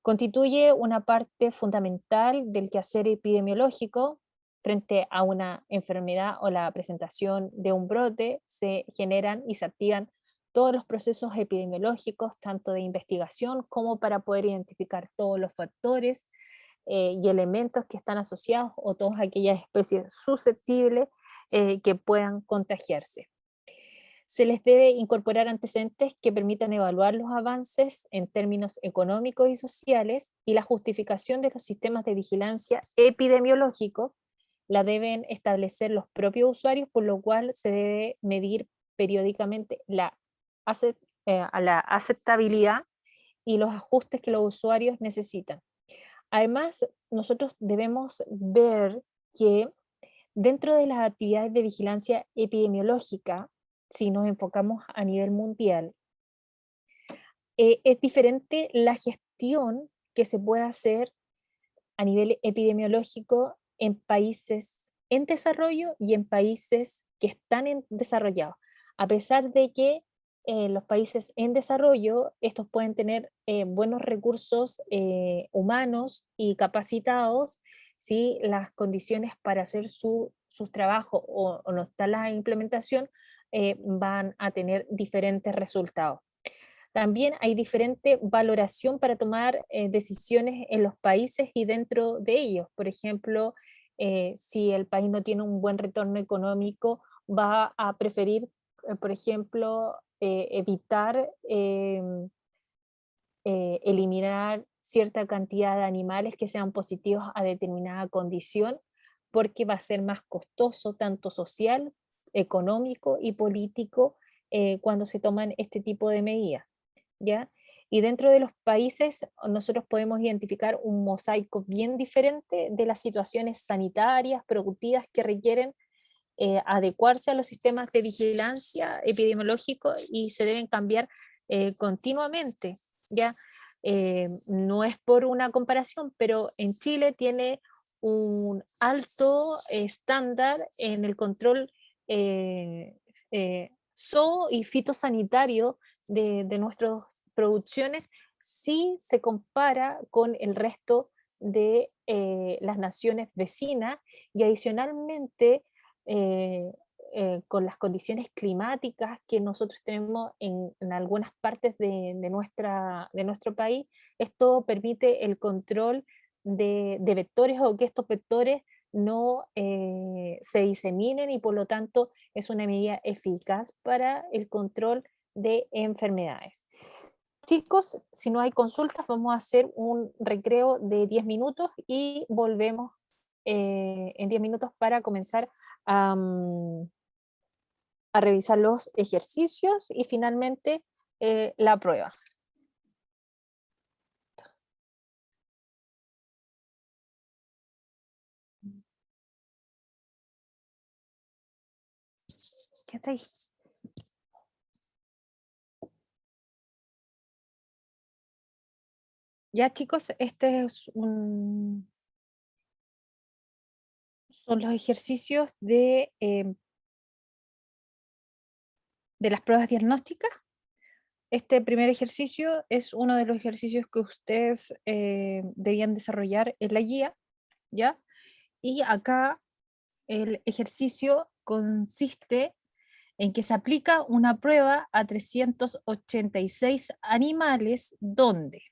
Constituye una parte fundamental del quehacer epidemiológico. Frente a una enfermedad o la presentación de un brote, se generan y se activan todos los procesos epidemiológicos, tanto de investigación como para poder identificar todos los factores y elementos que están asociados o todas aquellas especies susceptibles que puedan contagiarse. Se les debe incorporar antecedentes que permitan evaluar los avances en términos económicos y sociales, y la justificación de los sistemas de vigilancia epidemiológico la deben establecer los propios usuarios, por lo cual se debe medir periódicamente la aceptabilidad y los ajustes que los usuarios necesitan. Además, nosotros debemos ver que dentro de las actividades de vigilancia epidemiológica, si nos enfocamos a nivel mundial, es diferente la gestión que se puede hacer a nivel epidemiológico en países en desarrollo y en países que están desarrollados. A pesar de que los países en desarrollo, estos pueden tener buenos recursos humanos y capacitados, si las condiciones para hacer sus trabajos o no está la implementación, van a tener diferentes resultados. También hay diferente valoración para tomar decisiones en los países y dentro de ellos. Por ejemplo, si el país no tiene un buen retorno económico, va a preferir, por ejemplo, evitar eliminar cierta cantidad de animales que sean positivos a determinada condición, porque va a ser más costoso, tanto social, económico y político, cuando se toman este tipo de medidas, ¿ya? Y dentro de los países nosotros podemos identificar un mosaico bien diferente de las situaciones sanitarias, productivas que requieren adecuarse a los sistemas de vigilancia epidemiológico y se deben cambiar continuamente, ¿ya? No es por una comparación, pero en Chile tiene un alto estándar en el control zoo y fitosanitario de nuestras producciones, si se compara con el resto de las naciones vecinas, y adicionalmente eh, con las condiciones climáticas que nosotros tenemos en algunas partes de nuestro país, esto permite el control de vectores, o que estos vectores no se diseminen, y por lo tanto es una medida eficaz para el control de enfermedades. Chicos, si no hay consultas, vamos a hacer un recreo de 10 minutos y volvemos en 10 minutos para comenzar a, a revisar los ejercicios y finalmente la prueba. ¿Qué está ahí? Ya, chicos, son los ejercicios de las pruebas diagnósticas. Este primer ejercicio es uno de los ejercicios que ustedes debían desarrollar en la guía, ¿ya? Y acá el ejercicio consiste en que se aplica una prueba a 386 animales, donde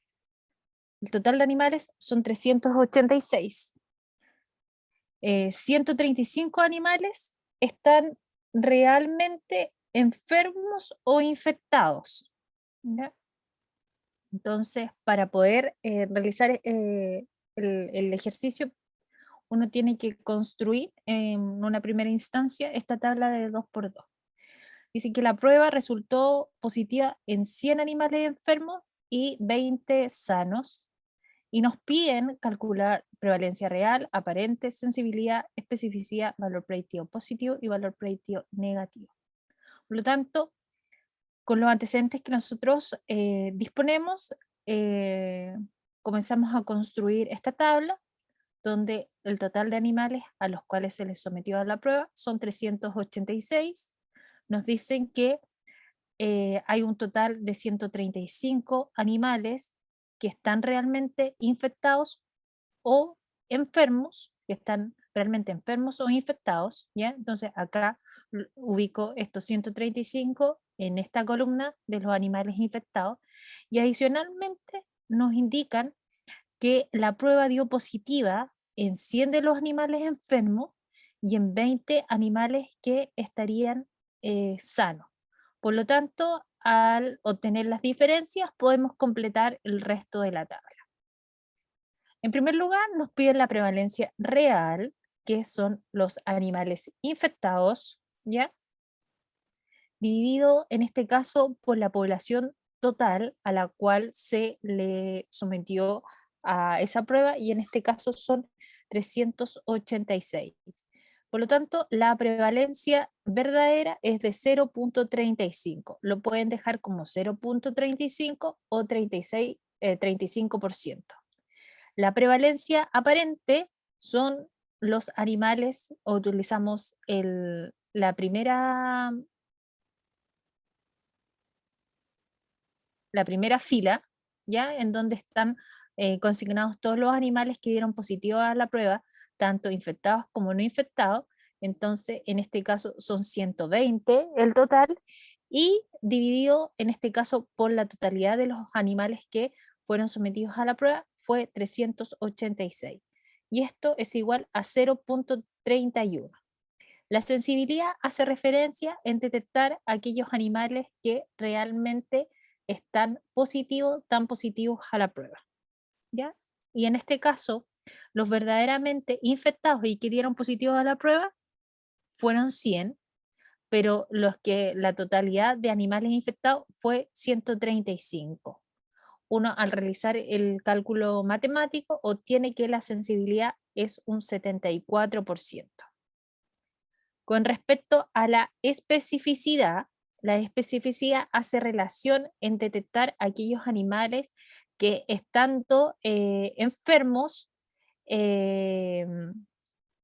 el total de animales son 386. 135 animales están realmente enfermos o infectados, ¿ya? Entonces, para poder realizar el ejercicio, uno tiene que construir en una primera instancia esta tabla de 2 por 2. Dice que la prueba resultó positiva en 100 animales enfermos y 20 sanos, y nos piden calcular prevalencia real, aparente, sensibilidad, especificidad, valor predictivo positivo y valor predictivo negativo. Por lo tanto, con los antecedentes que nosotros disponemos, eh, comenzamos a construir esta tabla donde el total de animales a los cuales se les sometió a la prueba son 386. Nos dicen que hay un total de 135 animales que están realmente infectados o enfermos, que están realmente enfermos o infectados, ¿ya? Entonces acá ubico estos 135 en esta columna de los animales infectados, y adicionalmente nos indican que la prueba dio positiva en 100 de los animales enfermos y en 20 animales que estarían sanos. Por lo tanto, al obtener las diferencias, podemos completar el resto de la tabla. En primer lugar, nos piden la prevalencia real, que son los animales infectados, ¿ya? Dividido en este caso por la población total a la cual se le sometió a esa prueba, y en este caso son 386. Por lo tanto, la prevalencia verdadera es de 0,35. Lo pueden dejar como 0,35 o 36, 35%. La prevalencia aparente son los animales, o utilizamos la primera fila, ¿ya? En donde están consignados todos los animales que dieron positivo a la prueba, tanto infectados como no infectados. Entonces, en este caso son 120 el total, y dividido en este caso por la totalidad de los animales que fueron sometidos a la prueba fue 386. Y esto es igual a 0,31. La sensibilidad hace referencia en detectar aquellos animales que realmente están positivos, tan positivos a la prueba, ¿ya? Y en este caso, los verdaderamente infectados y que dieron positivo a la prueba fueron 100, pero los que la totalidad de animales infectados fue 135. Uno, al realizar el cálculo matemático, obtiene que la sensibilidad es un 74%. Con respecto a la especificidad hace relación en detectar aquellos animales que estando enfermos eh,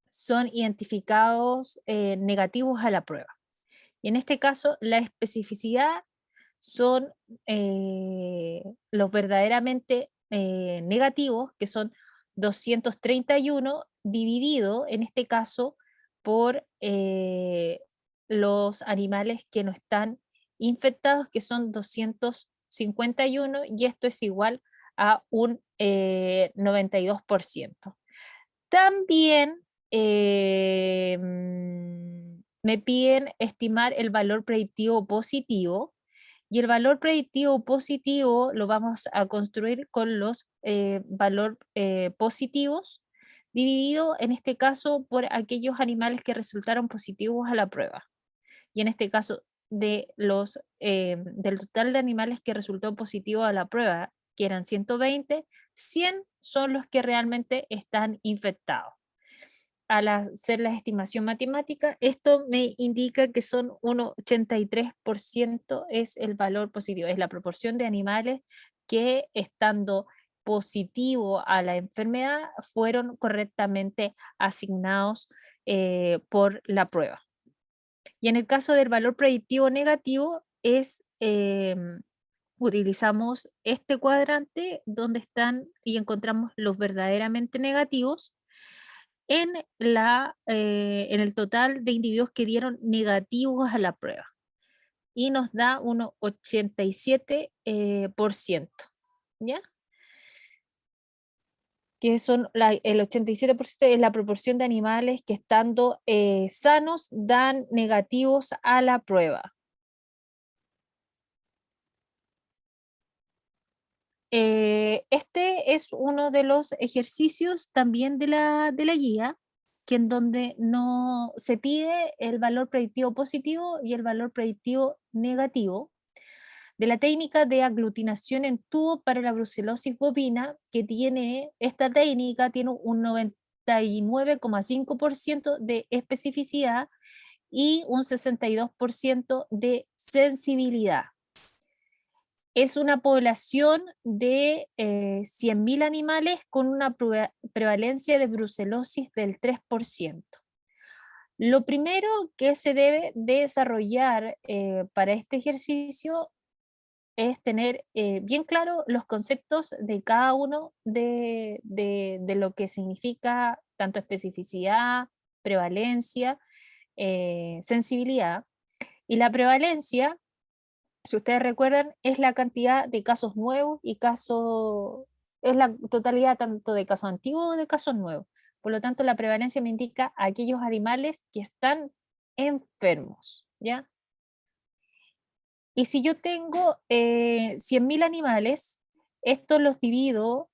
son identificados negativos a la prueba. Y en este caso, la especificidad son los verdaderamente negativos, que son 231, dividido en este caso por los animales que no están infectados, que son 251, y esto es igual a un 92%. También me piden estimar el valor predictivo positivo, y el valor predictivo positivo lo vamos a construir con los valores positivos, dividido en este caso por aquellos animales que resultaron positivos a la prueba. Y en este caso, del total de animales que resultó positivo a la prueba, que eran 120, 100 son los que realmente están infectados. Al hacer la estimación matemática, esto me indica que son un 83% es el valor positivo, es la proporción de animales que, estando positivo a la enfermedad, fueron correctamente asignados por la prueba. Y en el caso del valor predictivo negativo utilizamos este cuadrante donde están y encontramos los verdaderamente negativos, en el total de individuos que dieron negativos a la prueba. Y nos da un 87%, ¿ya? Que son el 87% es la proporción de animales que estando sanos dan negativos a la prueba. Este es uno de los ejercicios también de la guía, que en donde no se pide el valor predictivo positivo y el valor predictivo negativo de la técnica de aglutinación en tubo para la brucelosis bovina, que tiene, esta técnica tiene un 99,5% de especificidad y un 62% de sensibilidad. Es una población de 100.000 animales con una prevalencia de brucelosis del 3%. Lo primero que se debe desarrollar para este ejercicio es tener bien claro los conceptos de cada uno de lo que significa tanto especificidad, prevalencia, sensibilidad. Y la prevalencia, si ustedes recuerdan, es la cantidad de casos nuevos y casos, es la totalidad tanto de casos antiguos como de casos nuevos. Por lo tanto, la prevalencia me indica aquellos animales que están enfermos, ¿ya? Y si yo tengo 100.000 animales, estos los divido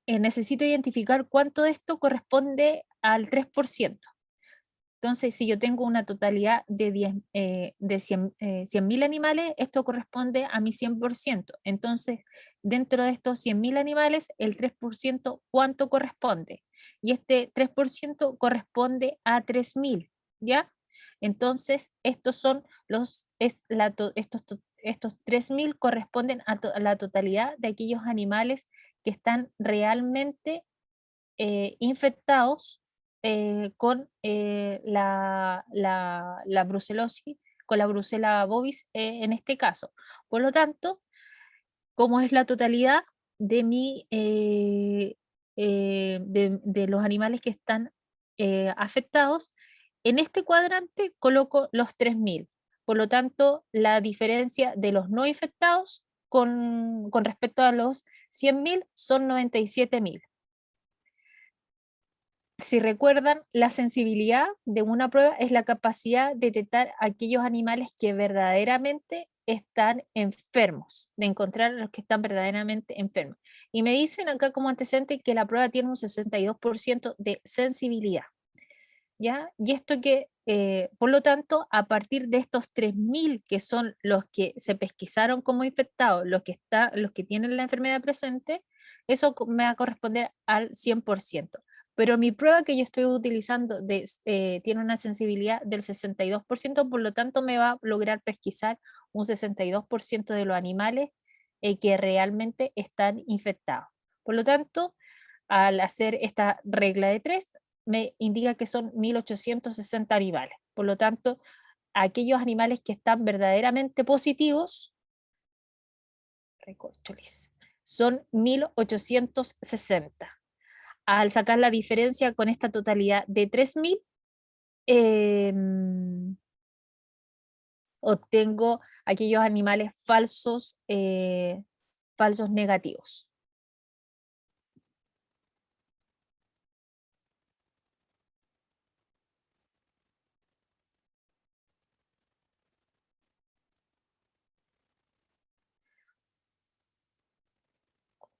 necesito identificar cuánto de esto corresponde al 3%. Entonces, si yo tengo una totalidad de 100.000 animales, esto corresponde a mi 100%. Entonces, dentro de estos 100.000 animales, el 3%, ¿cuánto corresponde? Y este 3% corresponde a 3.000, ¿ya? Entonces, estos son estos 3.000 corresponden a la totalidad de aquellos animales que están realmente infectados con la brucelosis, con la brucela bovis en este caso. Por lo tanto, como es la totalidad de, de los animales que están afectados, en este cuadrante coloco los 3.000. Por lo tanto, la diferencia de los no infectados con respecto a los 100.000 son 97.000. Si recuerdan, la sensibilidad de una prueba es la capacidad de detectar aquellos animales que verdaderamente están enfermos, de encontrar a los que están verdaderamente enfermos. Y me dicen acá como antecedente que la prueba tiene un 62% de sensibilidad, ¿ya? Y esto que, por lo tanto, a partir de estos 3.000 que son los que se pesquisaron como infectados, los que tienen la enfermedad presente, eso me va a corresponder al 100%. Pero mi prueba que yo estoy utilizando tiene una sensibilidad del 62%, por lo tanto me va a lograr pesquisar un 62% de los animales que realmente están infectados. Por lo tanto, al hacer esta regla de 3, me indica que son 1.860 animales. Por lo tanto, aquellos animales que están verdaderamente positivos, recorcholis, son 1.860. Al sacar la diferencia con esta totalidad de 3.000, obtengo aquellos animales falsos, falsos negativos.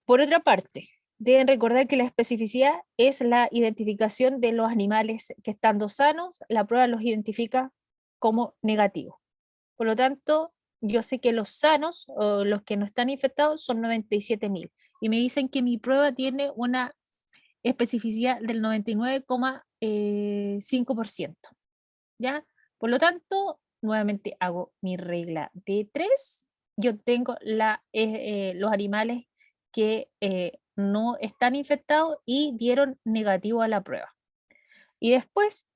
Por otra parte, deben recordar que la especificidad es la identificación de los animales que estando sanos, la prueba los identifica como negativos. Por lo tanto, yo sé que los sanos o los que no están infectados son 97.000. Y me dicen que mi prueba tiene una especificidad del 99,5%. ¿Ya? Por lo tanto, nuevamente hago mi regla de 3. Yo tengo los animales que no están infectados y dieron negativo a la prueba. Y después,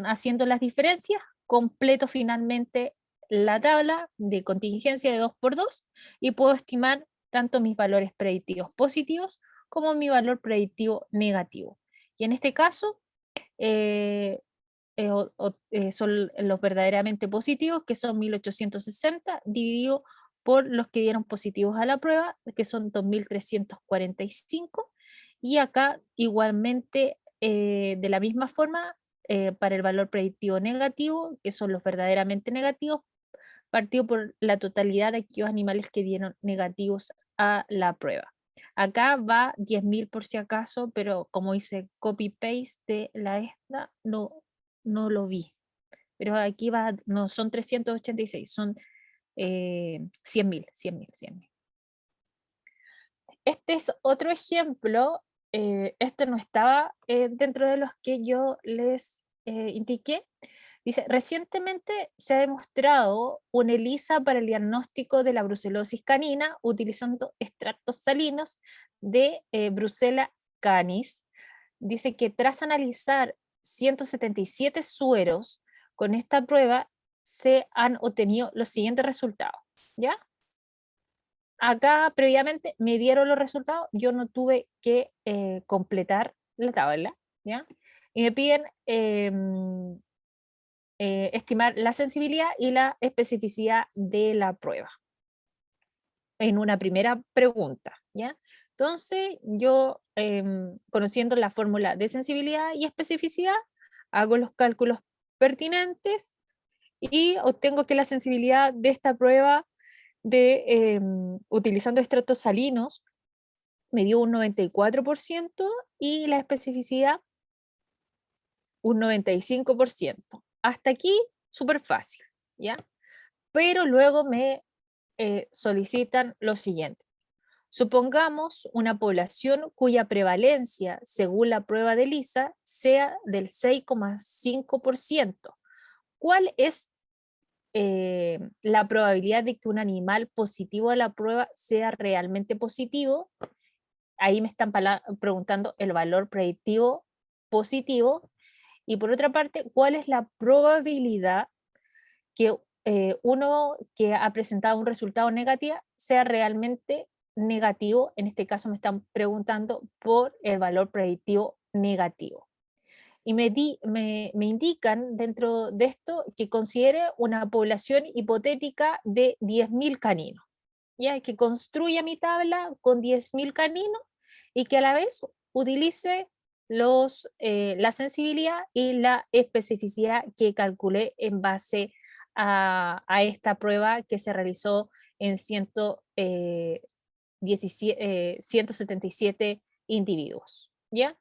haciendo las diferencias, completo finalmente la tabla de contingencia de 2 por 2 y puedo estimar tanto mis valores predictivos positivos como mi valor predictivo negativo. Y en este caso, eh, son los verdaderamente positivos, que son 1860, dividido por los que dieron positivos a la prueba, que son 2345. Y acá igualmente, de la misma forma, para el valor predictivo negativo, que son los verdaderamente negativos, partido por la totalidad de aquellos animales que dieron negativos a la prueba. Acá va 10.000 por si acaso, pero como hice copy-paste de la esta, no lo vi. Pero aquí va, no son 386, son 100.000, 100.000, 100.000. Este es otro ejemplo, esto no estaba dentro de los que yo les indiqué. Dice, recientemente se ha demostrado una ELISA para el diagnóstico de la brucelosis canina utilizando extractos salinos de Brucella canis. Dice que tras analizar 177 sueros con esta prueba se han obtenido los siguientes resultados, ¿ya? Acá previamente me dieron los resultados, yo no tuve que completar la tabla, ¿ya? Y me piden estimar la sensibilidad y la especificidad de la prueba en una primera pregunta, ¿ya? Entonces, yo, conociendo la fórmula de sensibilidad y especificidad, hago los cálculos pertinentes y obtengo que la sensibilidad de esta prueba utilizando estratos salinos me dio un 94% y la especificidad un 95%. Hasta aquí, súper fácil, ¿ya? Pero luego me solicitan lo siguiente. Supongamos una población cuya prevalencia, según la prueba de ELISA, sea del 6,5%. ¿Cuál es la probabilidad de que un animal positivo a la prueba sea realmente positivo? Ahí me están preguntando el valor predictivo positivo. Y por otra parte, ¿cuál es la probabilidad que uno que ha presentado un resultado negativo sea realmente negativo? En este caso me están preguntando por el valor predictivo negativo. Y me indican dentro de esto que considere una población hipotética de 10.000 caninos, ya que construya mi tabla con 10.000 caninos y que a la vez utilice la sensibilidad y la especificidad que calculé en base a esta prueba que se realizó en 177 individuos, ¿ya?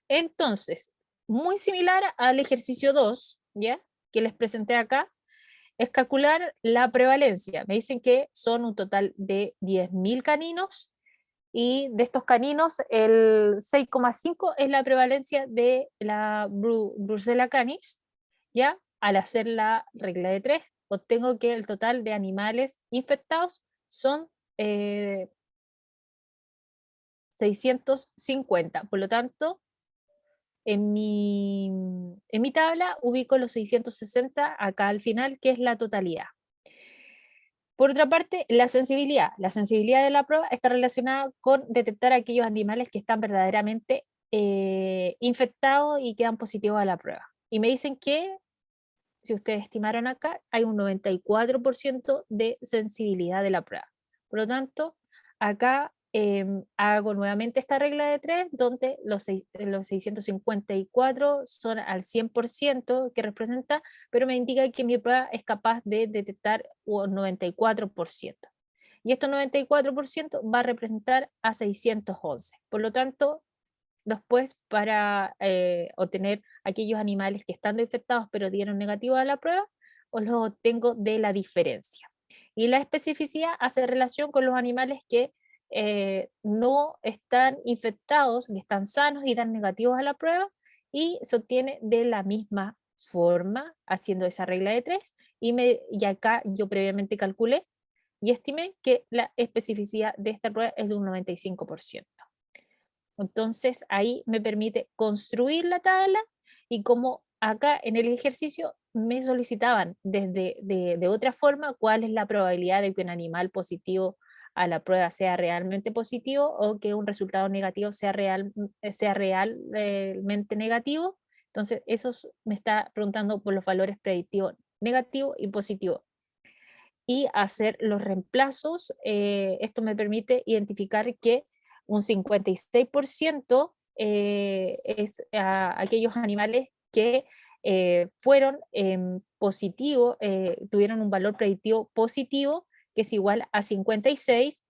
Entonces, muy similar al ejercicio 2, ¿ya? Que les presenté acá, es calcular la prevalencia. Me dicen que son un total de 10.000 caninos y de estos caninos el 6,5 es la prevalencia de la Brucella canis, ¿ya? Al hacer la regla de 3, obtengo que el total de animales infectados son 650. Por lo tanto, en mi tabla ubico los 660 acá al final, que es la totalidad. Por otra parte, la sensibilidad. La sensibilidad de la prueba está relacionada con detectar aquellos animales que están verdaderamente infectados y quedan positivos a la prueba. Y me dicen que, si ustedes estimaron acá, hay un 94% de sensibilidad de la prueba. Por lo tanto, acá hago nuevamente esta regla de 3, donde los 654 son al 100% que representa, pero me indica que mi prueba es capaz de detectar un 94%. Y este 94% va a representar a 611. Por lo tanto, después, para obtener aquellos animales que estando infectados pero dieron negativo a la prueba, os los obtengo de la diferencia. Y la especificidad hace relación con los animales que no están infectados, que están sanos y dan negativos a la prueba, y se obtiene de la misma forma, haciendo esa regla de 3, y acá yo previamente calculé y estimé que la especificidad de esta prueba es de un 95%. Entonces ahí me permite construir la tabla y como acá en el ejercicio me solicitaban de otra forma cuál es la probabilidad de que un animal positivo a la prueba sea realmente positivo o que un resultado negativo sea realmente negativo. Entonces, eso me está preguntando por los valores predictivos negativo y positivo. Y hacer los reemplazos, esto me permite identificar que un 56% es a aquellos animales que fueron positivos, tuvieron un valor predictivo positivo, que es igual a 56,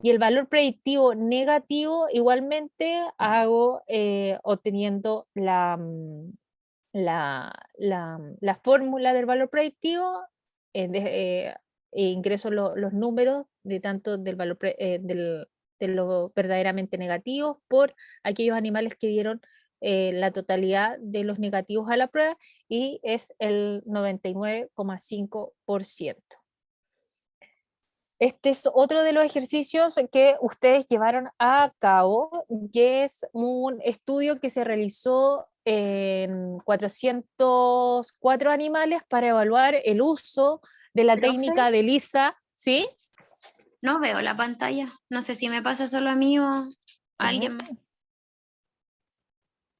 y el valor predictivo negativo igualmente hago obteniendo la fórmula del valor predictivo, ingreso los números de tanto del valor de lo verdaderamente negativos por aquellos animales que dieron la totalidad de los negativos a la prueba y es el 99,5%. Este es otro de los ejercicios que ustedes llevaron a cabo, que es un estudio que se realizó en 404 animales para evaluar el uso de la Profe, técnica de Lisa, ¿sí? no veo la pantalla. No sé si me pasa solo a mí o a alguien más.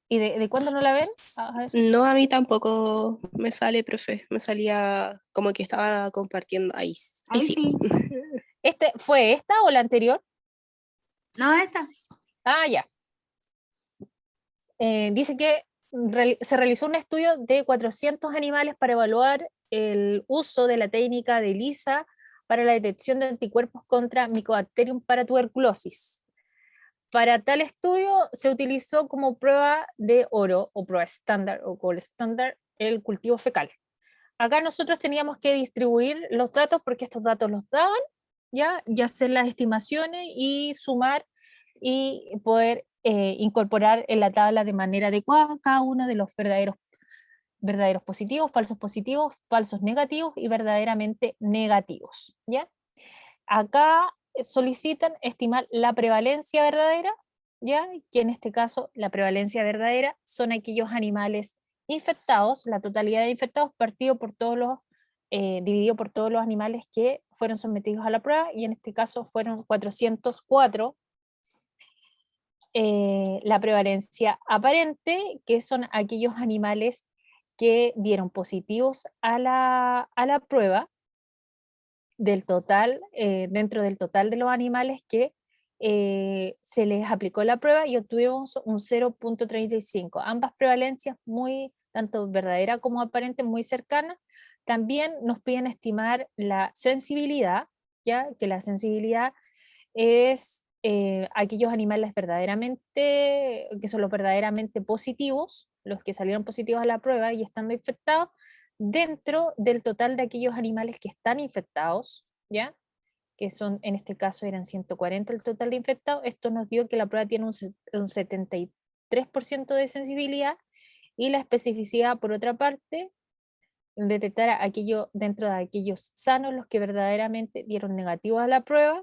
¿Y de cuándo no la ven? A ver. No, a mí tampoco me sale, profe. Me salía como que estaba compartiendo. Ahí Ahí sí. sí. ¿Fue esta o la anterior? No, esta. Ah, ya. Dice que se realizó un estudio de 400 animales para evaluar el uso de la técnica de Lisa para la detección de anticuerpos contra Mycobacterium para tuberculosis. Para tal estudio se utilizó como prueba de oro o prueba estándar o gold standard el cultivo fecal. Acá nosotros teníamos que distribuir los datos porque estos datos los daban, ya, y hacer las estimaciones y sumar y poder incorporar en la tabla de manera adecuada cada uno de los verdaderos positivos, falsos negativos y verdaderamente negativos, ¿ya? Acá solicitan estimar la prevalencia verdadera, ¿ya? Que en este caso la prevalencia verdadera son aquellos animales infectados, la totalidad de infectados dividido por todos los animales que fueron sometidos a la prueba, y en este caso fueron 404. La prevalencia aparente, que son aquellos animales que dieron positivos a la prueba, dentro del total de los animales que se les aplicó la prueba, y obtuvimos un 0,35. Ambas prevalencias tanto verdadera como aparente, muy cercanas. También nos piden estimar la sensibilidad, ya que la sensibilidad es aquellos animales que son los verdaderamente positivos, los que salieron positivos a la prueba y estando infectados, dentro del total de aquellos animales que están infectados, ¿ya? Que son, en este caso eran 140 el total de infectados. Esto nos dio que la prueba tiene un 73% de sensibilidad, y la especificidad, por otra parte, detectar aquello dentro de aquellos sanos, los que verdaderamente dieron negativos a la prueba.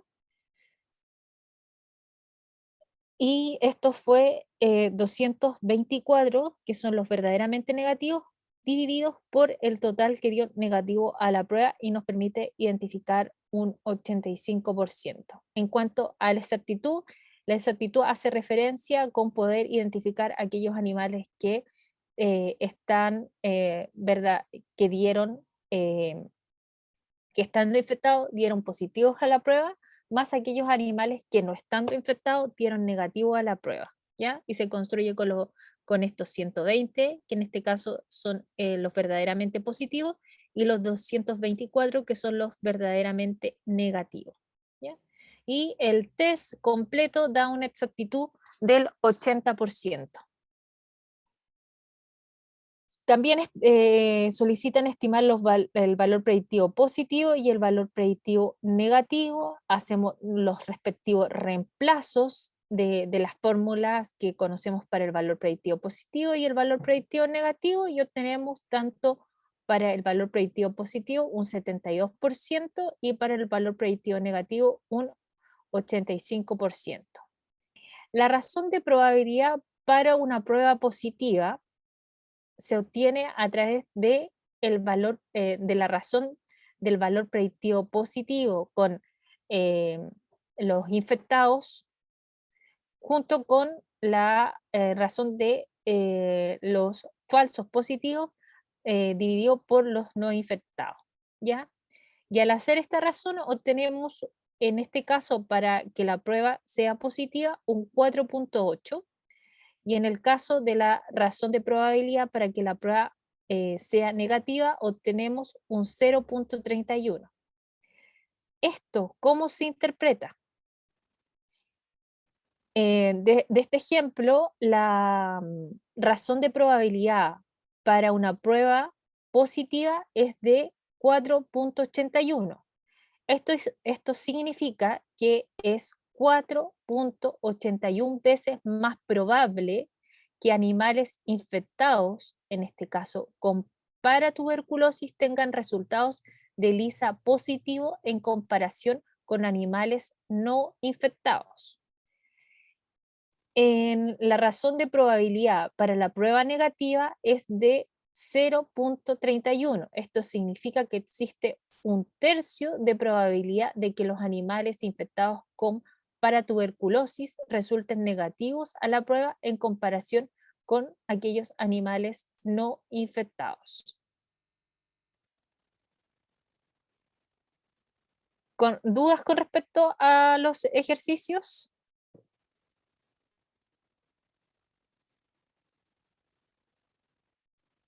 Y esto fue 224, que son los verdaderamente negativos, divididos por el total que dio negativo a la prueba, y nos permite identificar un 85%. En cuanto a la exactitud hace referencia con poder identificar aquellos animales que que dieron, que estando infectados dieron positivos a la prueba, más aquellos animales que no estando infectados dieron negativo a la prueba, ¿ya? Y se construye con estos 120, que en este caso son los verdaderamente positivos, y los 224, que son los verdaderamente negativos, ¿ya? Y el test completo da una exactitud del 80%. También solicitan estimar el valor predictivo positivo y el valor predictivo negativo. Hacemos los respectivos reemplazos de las fórmulas que conocemos para el valor predictivo positivo y el valor predictivo negativo, y obtenemos tanto para el valor predictivo positivo un 72% y para el valor predictivo negativo un 85%. La razón de probabilidad para una prueba positiva se obtiene a través de el valor de la razón del valor predictivo positivo con los infectados junto con la razón de los falsos positivos dividido por los no infectados, ¿ya? Y al hacer esta razón obtenemos, en este caso, para que la prueba sea positiva, un 4.8, y en el caso de la razón de probabilidad para que la prueba sea negativa, obtenemos un 0.31. ¿Esto cómo se interpreta? De este ejemplo, la razón de probabilidad para una prueba positiva es de 4.81. Esto significa que es 4.81 veces más probable que animales infectados, en este caso con paratuberculosis, tengan resultados de ELISA positivo en comparación con animales no infectados. La razón de probabilidad para la prueba negativa es de 0.31. Esto significa que existe un tercio de probabilidad de que los animales infectados con paratuberculosis resulten negativos a la prueba en comparación con aquellos animales no infectados. ¿Dudas con respecto a los ejercicios?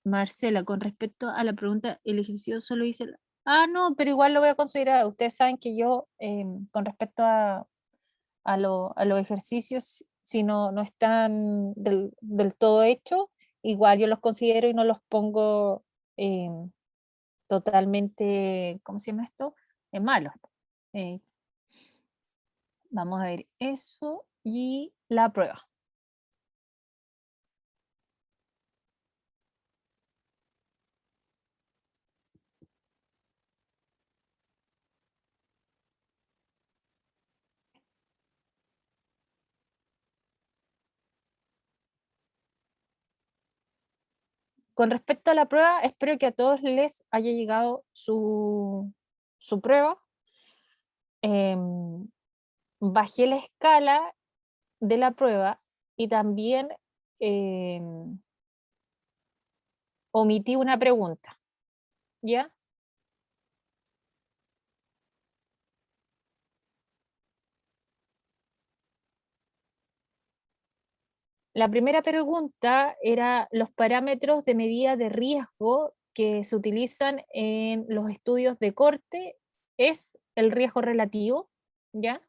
Marcela, con respecto a la pregunta, el ejercicio solo dice... Ah, no, pero igual lo voy a considerar. Ustedes saben que yo, con respecto a los ejercicios, si no están del todo hechos, igual yo los considero y no los pongo totalmente, ¿cómo se llama esto? Malos. Eh, vamos a ver eso y la prueba. Con respecto a la prueba, espero que a todos les haya llegado su prueba. Bajé la escala de la prueba y también omití una pregunta, ¿ya? La primera pregunta era los parámetros de medida de riesgo que se utilizan en los estudios de corte, es el riesgo relativo, ¿ya?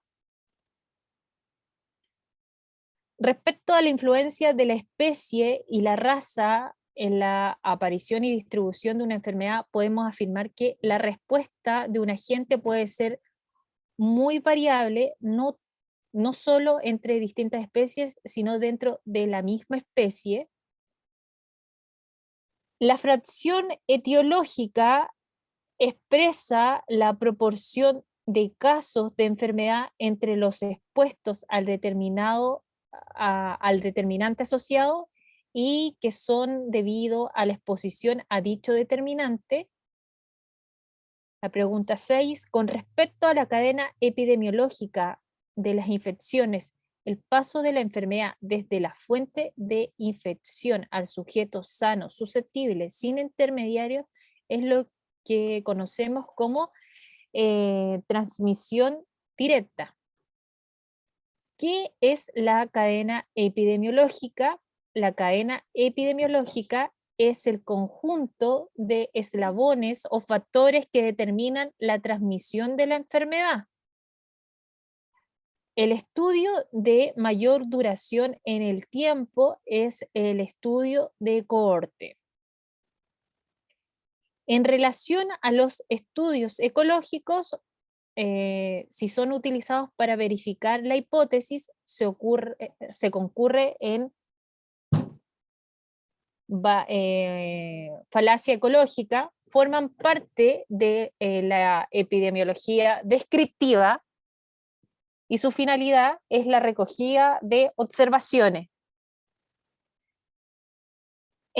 Respecto a la influencia de la especie y la raza en la aparición y distribución de una enfermedad, podemos afirmar que la respuesta de un agente puede ser muy variable, no solo entre distintas especies, sino dentro de la misma especie. La fracción etiológica expresa la proporción de casos de enfermedad entre los expuestos al determinante asociado y que son debido a la exposición a dicho determinante. La pregunta 6, con respecto a la cadena epidemiológica de las infecciones, el paso de la enfermedad desde la fuente de infección al sujeto sano, susceptible, sin intermediarios, es lo que conocemos como transmisión directa. ¿Qué es la cadena epidemiológica? La cadena epidemiológica es el conjunto de eslabones o factores que determinan la transmisión de la enfermedad. El estudio de mayor duración en el tiempo es el estudio de cohorte. En relación a los estudios ecológicos, si son utilizados para verificar la hipótesis, se concurre en falacia ecológica, forman parte de la epidemiología descriptiva y su finalidad es la recogida de observaciones.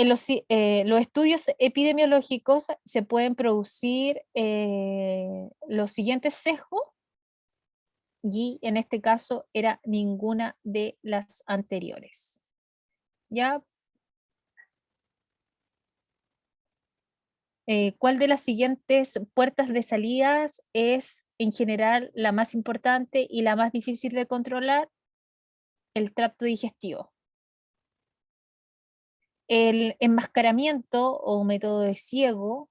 los estudios epidemiológicos se pueden producir los siguientes sesgos, y en este caso era ninguna de las anteriores. ¿Ya? ¿Cuál de las siguientes puertas de salidas es en general la más importante y la más difícil de controlar? El tracto digestivo. El enmascaramiento o método de ciego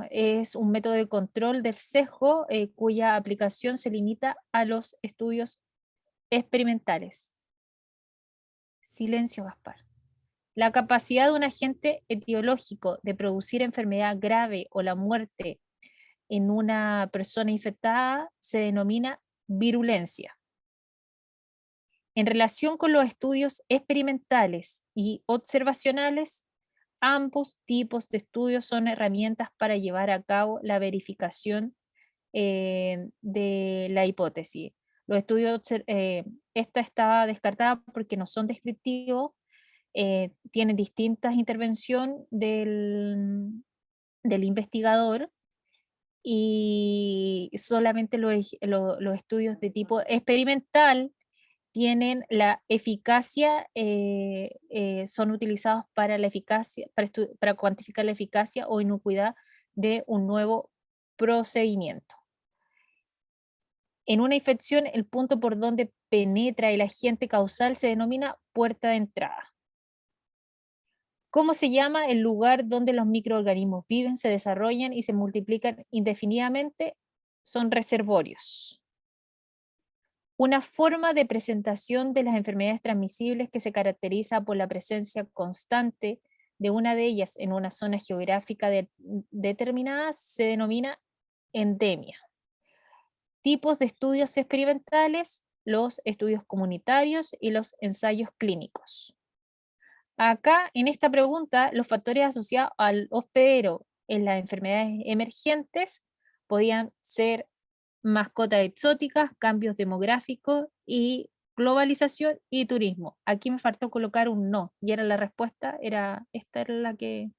es un método de control del sesgo cuya aplicación se limita a los estudios experimentales. Silencio, Gaspar. La capacidad de un agente etiológico de producir enfermedad grave o la muerte en una persona infectada se denomina virulencia. En relación con los estudios experimentales y observacionales, ambos tipos de estudios son herramientas para llevar a cabo la verificación de la hipótesis. Los estudios, esta estaba descartada porque no son descriptivos, tienen distintas intervenciones del investigador, y solamente los estudios de tipo experimental tienen la eficacia, son utilizados para la eficacia, para cuantificar la eficacia o inocuidad de un nuevo procedimiento. En una infección, el punto por donde penetra el agente causal se denomina puerta de entrada. ¿Cómo se llama el lugar donde los microorganismos viven, se desarrollan y se multiplican indefinidamente? Son reservorios. Una forma de presentación de las enfermedades transmisibles que se caracteriza por la presencia constante de una de ellas en una zona geográfica determinada se denomina endemia. Tipos de estudios experimentales: los estudios comunitarios y los ensayos clínicos. Acá, en esta pregunta, los factores asociados al hospedero en las enfermedades emergentes podían ser mascotas exóticas, cambios demográficos y globalización y turismo. Aquí me faltó colocar un no, y era la respuesta, esta era la que,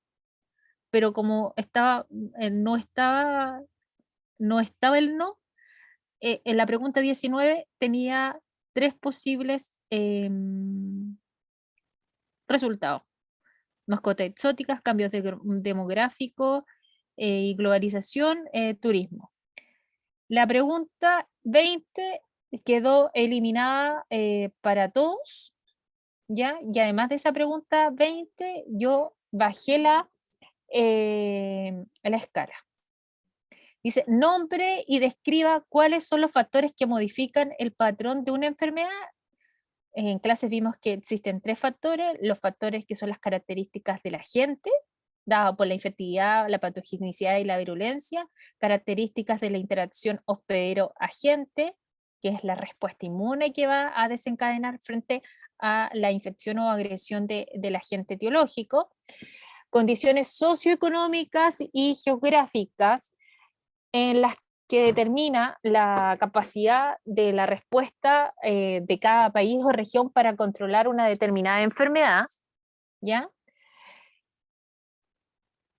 pero como estaba, no estaba el no, en la pregunta 19 tenía 3 posibles resultados: mascotas exóticas, cambios demográficos y globalización, turismo. La pregunta 20 quedó eliminada para todos, ¿ya? Y además de esa pregunta 20, yo bajé la escala. Dice, nombre y describa cuáles son los factores que modifican el patrón de una enfermedad. En clases vimos que existen 3 factores: los factores que son las características del agente, dado por la infectividad, la patogenicidad y la virulencia; características de la interacción hospedero-agente, que es la respuesta inmune que va a desencadenar frente a la infección o agresión del agente etiológico; condiciones socioeconómicas y geográficas en las que determina la capacidad de la respuesta de cada país o región para controlar una determinada enfermedad, ¿ya?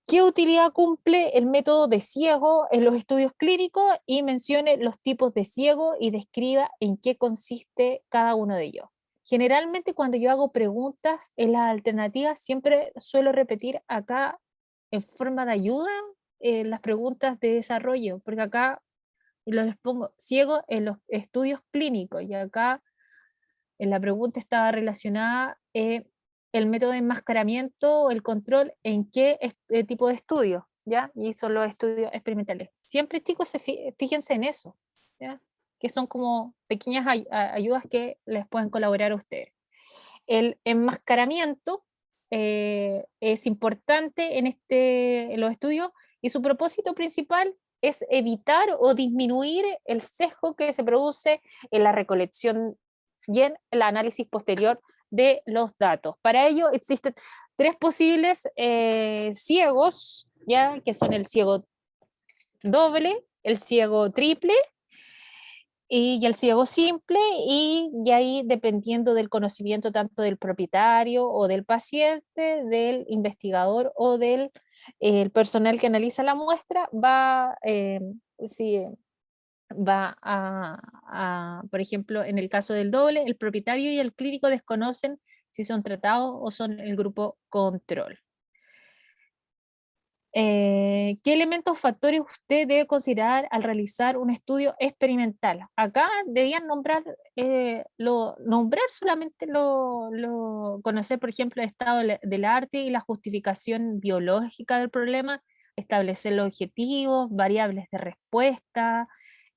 ¿Qué utilidad cumple el método de ciego en los estudios clínicos? Y mencione los tipos de ciego y describa en qué consiste cada uno de ellos. Generalmente cuando yo hago preguntas en las alternativas siempre suelo repetir acá en forma de ayuda las preguntas de desarrollo, porque acá les pongo ciego en los estudios clínicos, y acá en la pregunta estaba relacionada el método de enmascaramiento, el control, en qué tipo de estudio, ¿ya? Y son los estudios experimentales. Siempre, chicos, fíjense en eso, ¿ya? Que son como pequeñas ayudas que les pueden colaborar a ustedes. El enmascaramiento es importante en los estudios, y su propósito principal es evitar o disminuir el sesgo que se produce en la recolección y en el análisis posterior de los datos. Para ello existen 3 posibles ciegos, ¿ya? Que son el ciego doble, el ciego triple y el ciego simple, y ahí dependiendo del conocimiento tanto del propietario o del paciente, del investigador o del el personal que analiza la muestra, si va por ejemplo, en el caso del doble, el propietario y el clínico desconocen si son tratados o son el grupo control. ¿Qué elementos o factores usted debe considerar al realizar un estudio experimental? Acá debían nombrar solamente conocer, por ejemplo, el estado del arte y la justificación biológica del problema, establecer los objetivos, variables de respuesta,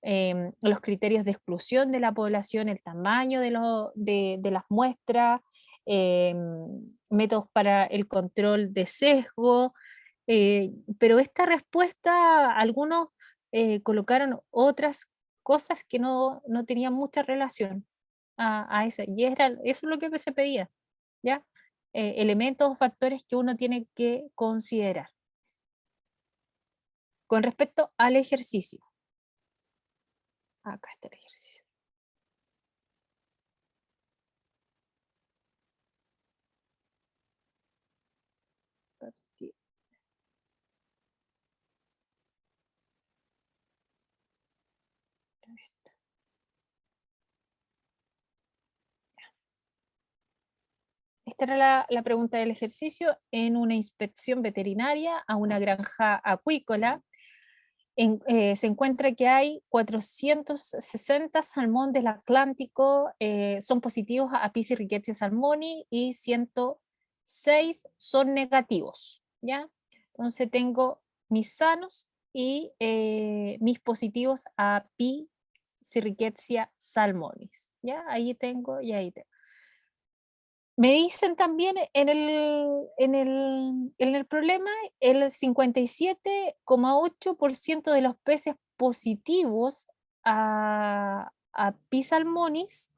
los criterios de exclusión de la población, el tamaño de las muestras, métodos para el control de sesgo. Pero esta respuesta, algunos colocaron otras cosas que no tenían mucha relación a esa, y eso es lo que se pedía, ¿ya? Elementos o factores que uno tiene que considerar. Con respecto al ejercicio. Acá está el ejercicio. Esta era la pregunta del ejercicio. En una inspección veterinaria a una granja acuícola, se encuentra que hay 460 salmón del Atlántico, son positivos a Apis rickettsii salmoni, y 106 son negativos, ¿ya? Entonces tengo mis sanos y mis positivos a Apis rickettsii salmonis, ¿ya? Ahí tengo y ahí tengo. Me dicen también en el problema, el 57,8% de los peces positivos a P. salmonis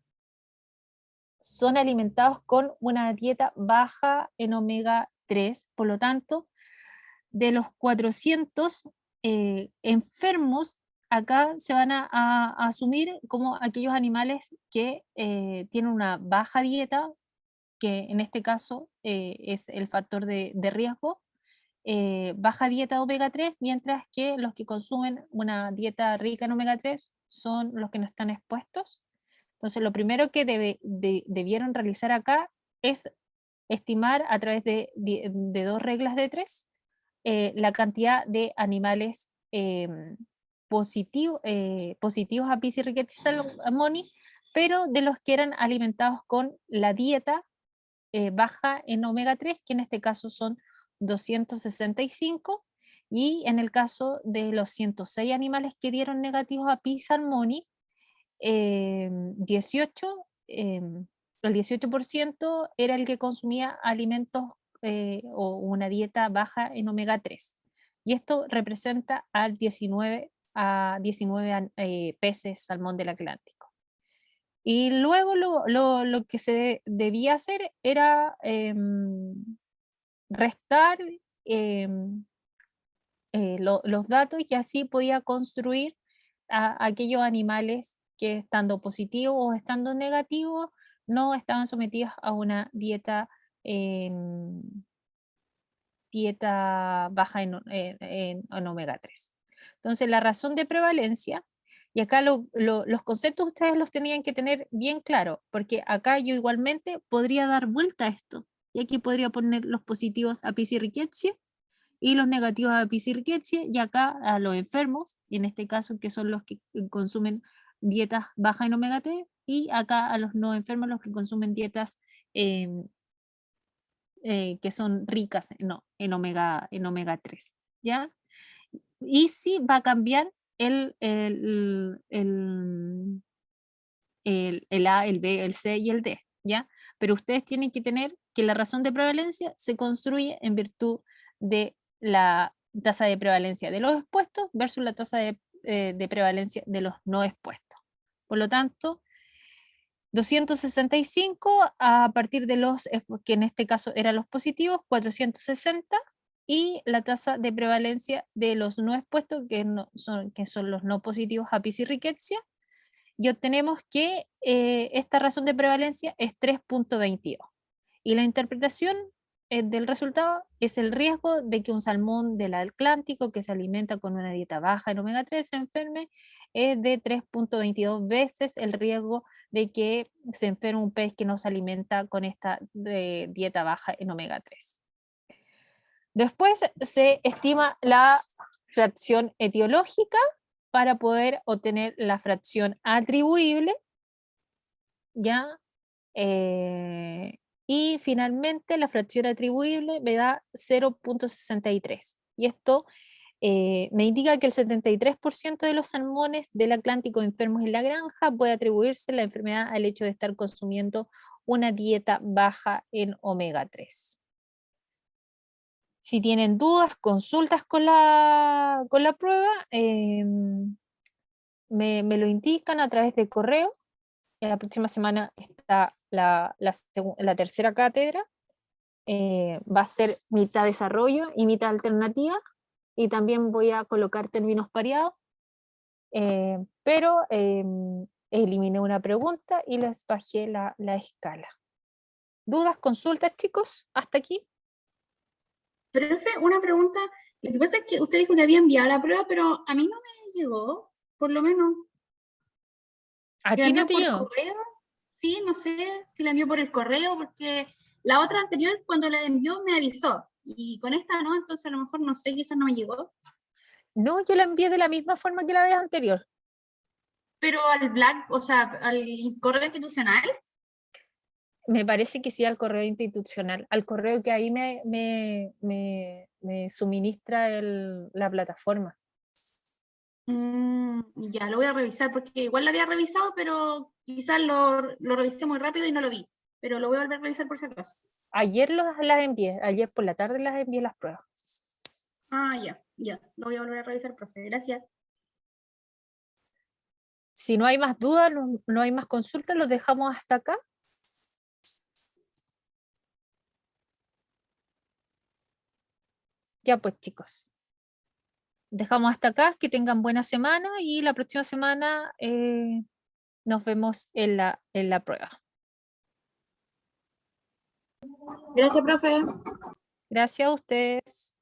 son alimentados con una dieta baja en omega 3. Por lo tanto, de los 400 enfermos, acá se van a asumir como aquellos animales que tienen una baja dieta, que en este caso es el factor de riesgo, baja dieta de omega 3, mientras que los que consumen una dieta rica en omega 3 son los que no están expuestos. Entonces, lo primero que debieron realizar acá es estimar a través de 2 reglas de 3 la cantidad de animales positivos a Piscis rickettsii salmoni, pero de los que eran alimentados con la dieta baja en omega 3, que en este caso son 265, y en el caso de los 106 animales que dieron negativos a P. salmoni, 18, el 18% era el que consumía alimentos o una dieta baja en omega 3. Y esto representa al 19 peces salmón del Atlántico. Y luego lo que se debía hacer era restar los datos, y así podía construir a aquellos animales que, estando positivos o estando negativos, no estaban sometidos a una dieta baja en omega 3. Entonces, la razón de prevalencia, y acá los conceptos ustedes los tenían que tener bien claro, porque acá yo igualmente podría dar vuelta a esto, y aquí podría poner los positivos a Piscis rickettsii y los negativos a Piscis rickettsii, y acá a los enfermos, y en este caso que son los que consumen dietas bajas en omega 3, y acá a los no enfermos, los que consumen dietas que son ricas en omega 3, ¿ya? Y sí va a cambiar el A, el B, el C y el D, ¿ya? Pero ustedes tienen que tener que la razón de prevalencia se construye en virtud de la tasa de prevalencia de los expuestos versus la tasa de prevalencia de los no expuestos. Por lo tanto, 265 a partir de los, que en este caso eran los positivos, 460, y la tasa de prevalencia de los no expuestos, que son los no positivos a Piscis rickettsii, y obtenemos que esta razón de prevalencia es 3.22. Y la interpretación del resultado es el riesgo de que un salmón del Atlántico que se alimenta con una dieta baja en omega 3 se enferme es de 3.22 veces el riesgo de que se enferme un pez que no se alimenta con esta dieta baja en omega 3. Después se estima la fracción etiológica para poder obtener la fracción atribuible, ¿ya? Y finalmente la fracción atribuible me da 0.63. Y esto me indica que el 73% de los salmones del Atlántico enfermos en la granja puede atribuirse la enfermedad al hecho de estar consumiendo una dieta baja en omega 3. Si tienen dudas, consultas con la prueba, me lo indican a través de correo. La próxima semana está la tercera cátedra. Va a ser mitad desarrollo y mitad alternativa. Y también voy a colocar términos pareados. Pero eliminé una pregunta y les bajé la escala. ¿Dudas, consultas, chicos? ¿Hasta aquí? Profe, una pregunta. Lo que pasa es que usted dijo que había enviado la prueba, pero a mí no me llegó, por lo menos. ¿A ¿La ti no envió te por llegó? correo? Sí, no sé si la envió por el correo, porque la otra anterior, cuando la envió, me avisó. Y con esta no, entonces a lo mejor no sé, quizás no me llegó. No, yo la envié de la misma forma que la vez anterior. Pero al Black, o sea, al correo institucional. Me parece que sí al correo institucional, al correo que ahí me suministra la plataforma. Ya lo voy a revisar, porque igual lo había revisado, pero quizás lo revisé muy rápido y no lo vi. Pero lo voy a volver a revisar por si acaso. Ayer las envié, ayer por la tarde las envié las pruebas. Ya. Lo voy a volver a revisar, profe. Gracias. Si no hay más dudas, no hay más consultas, los dejamos hasta acá. Ya pues, chicos. Dejamos hasta acá, que tengan buena semana y la próxima semana nos vemos en la prueba. Gracias, profe. Gracias a ustedes.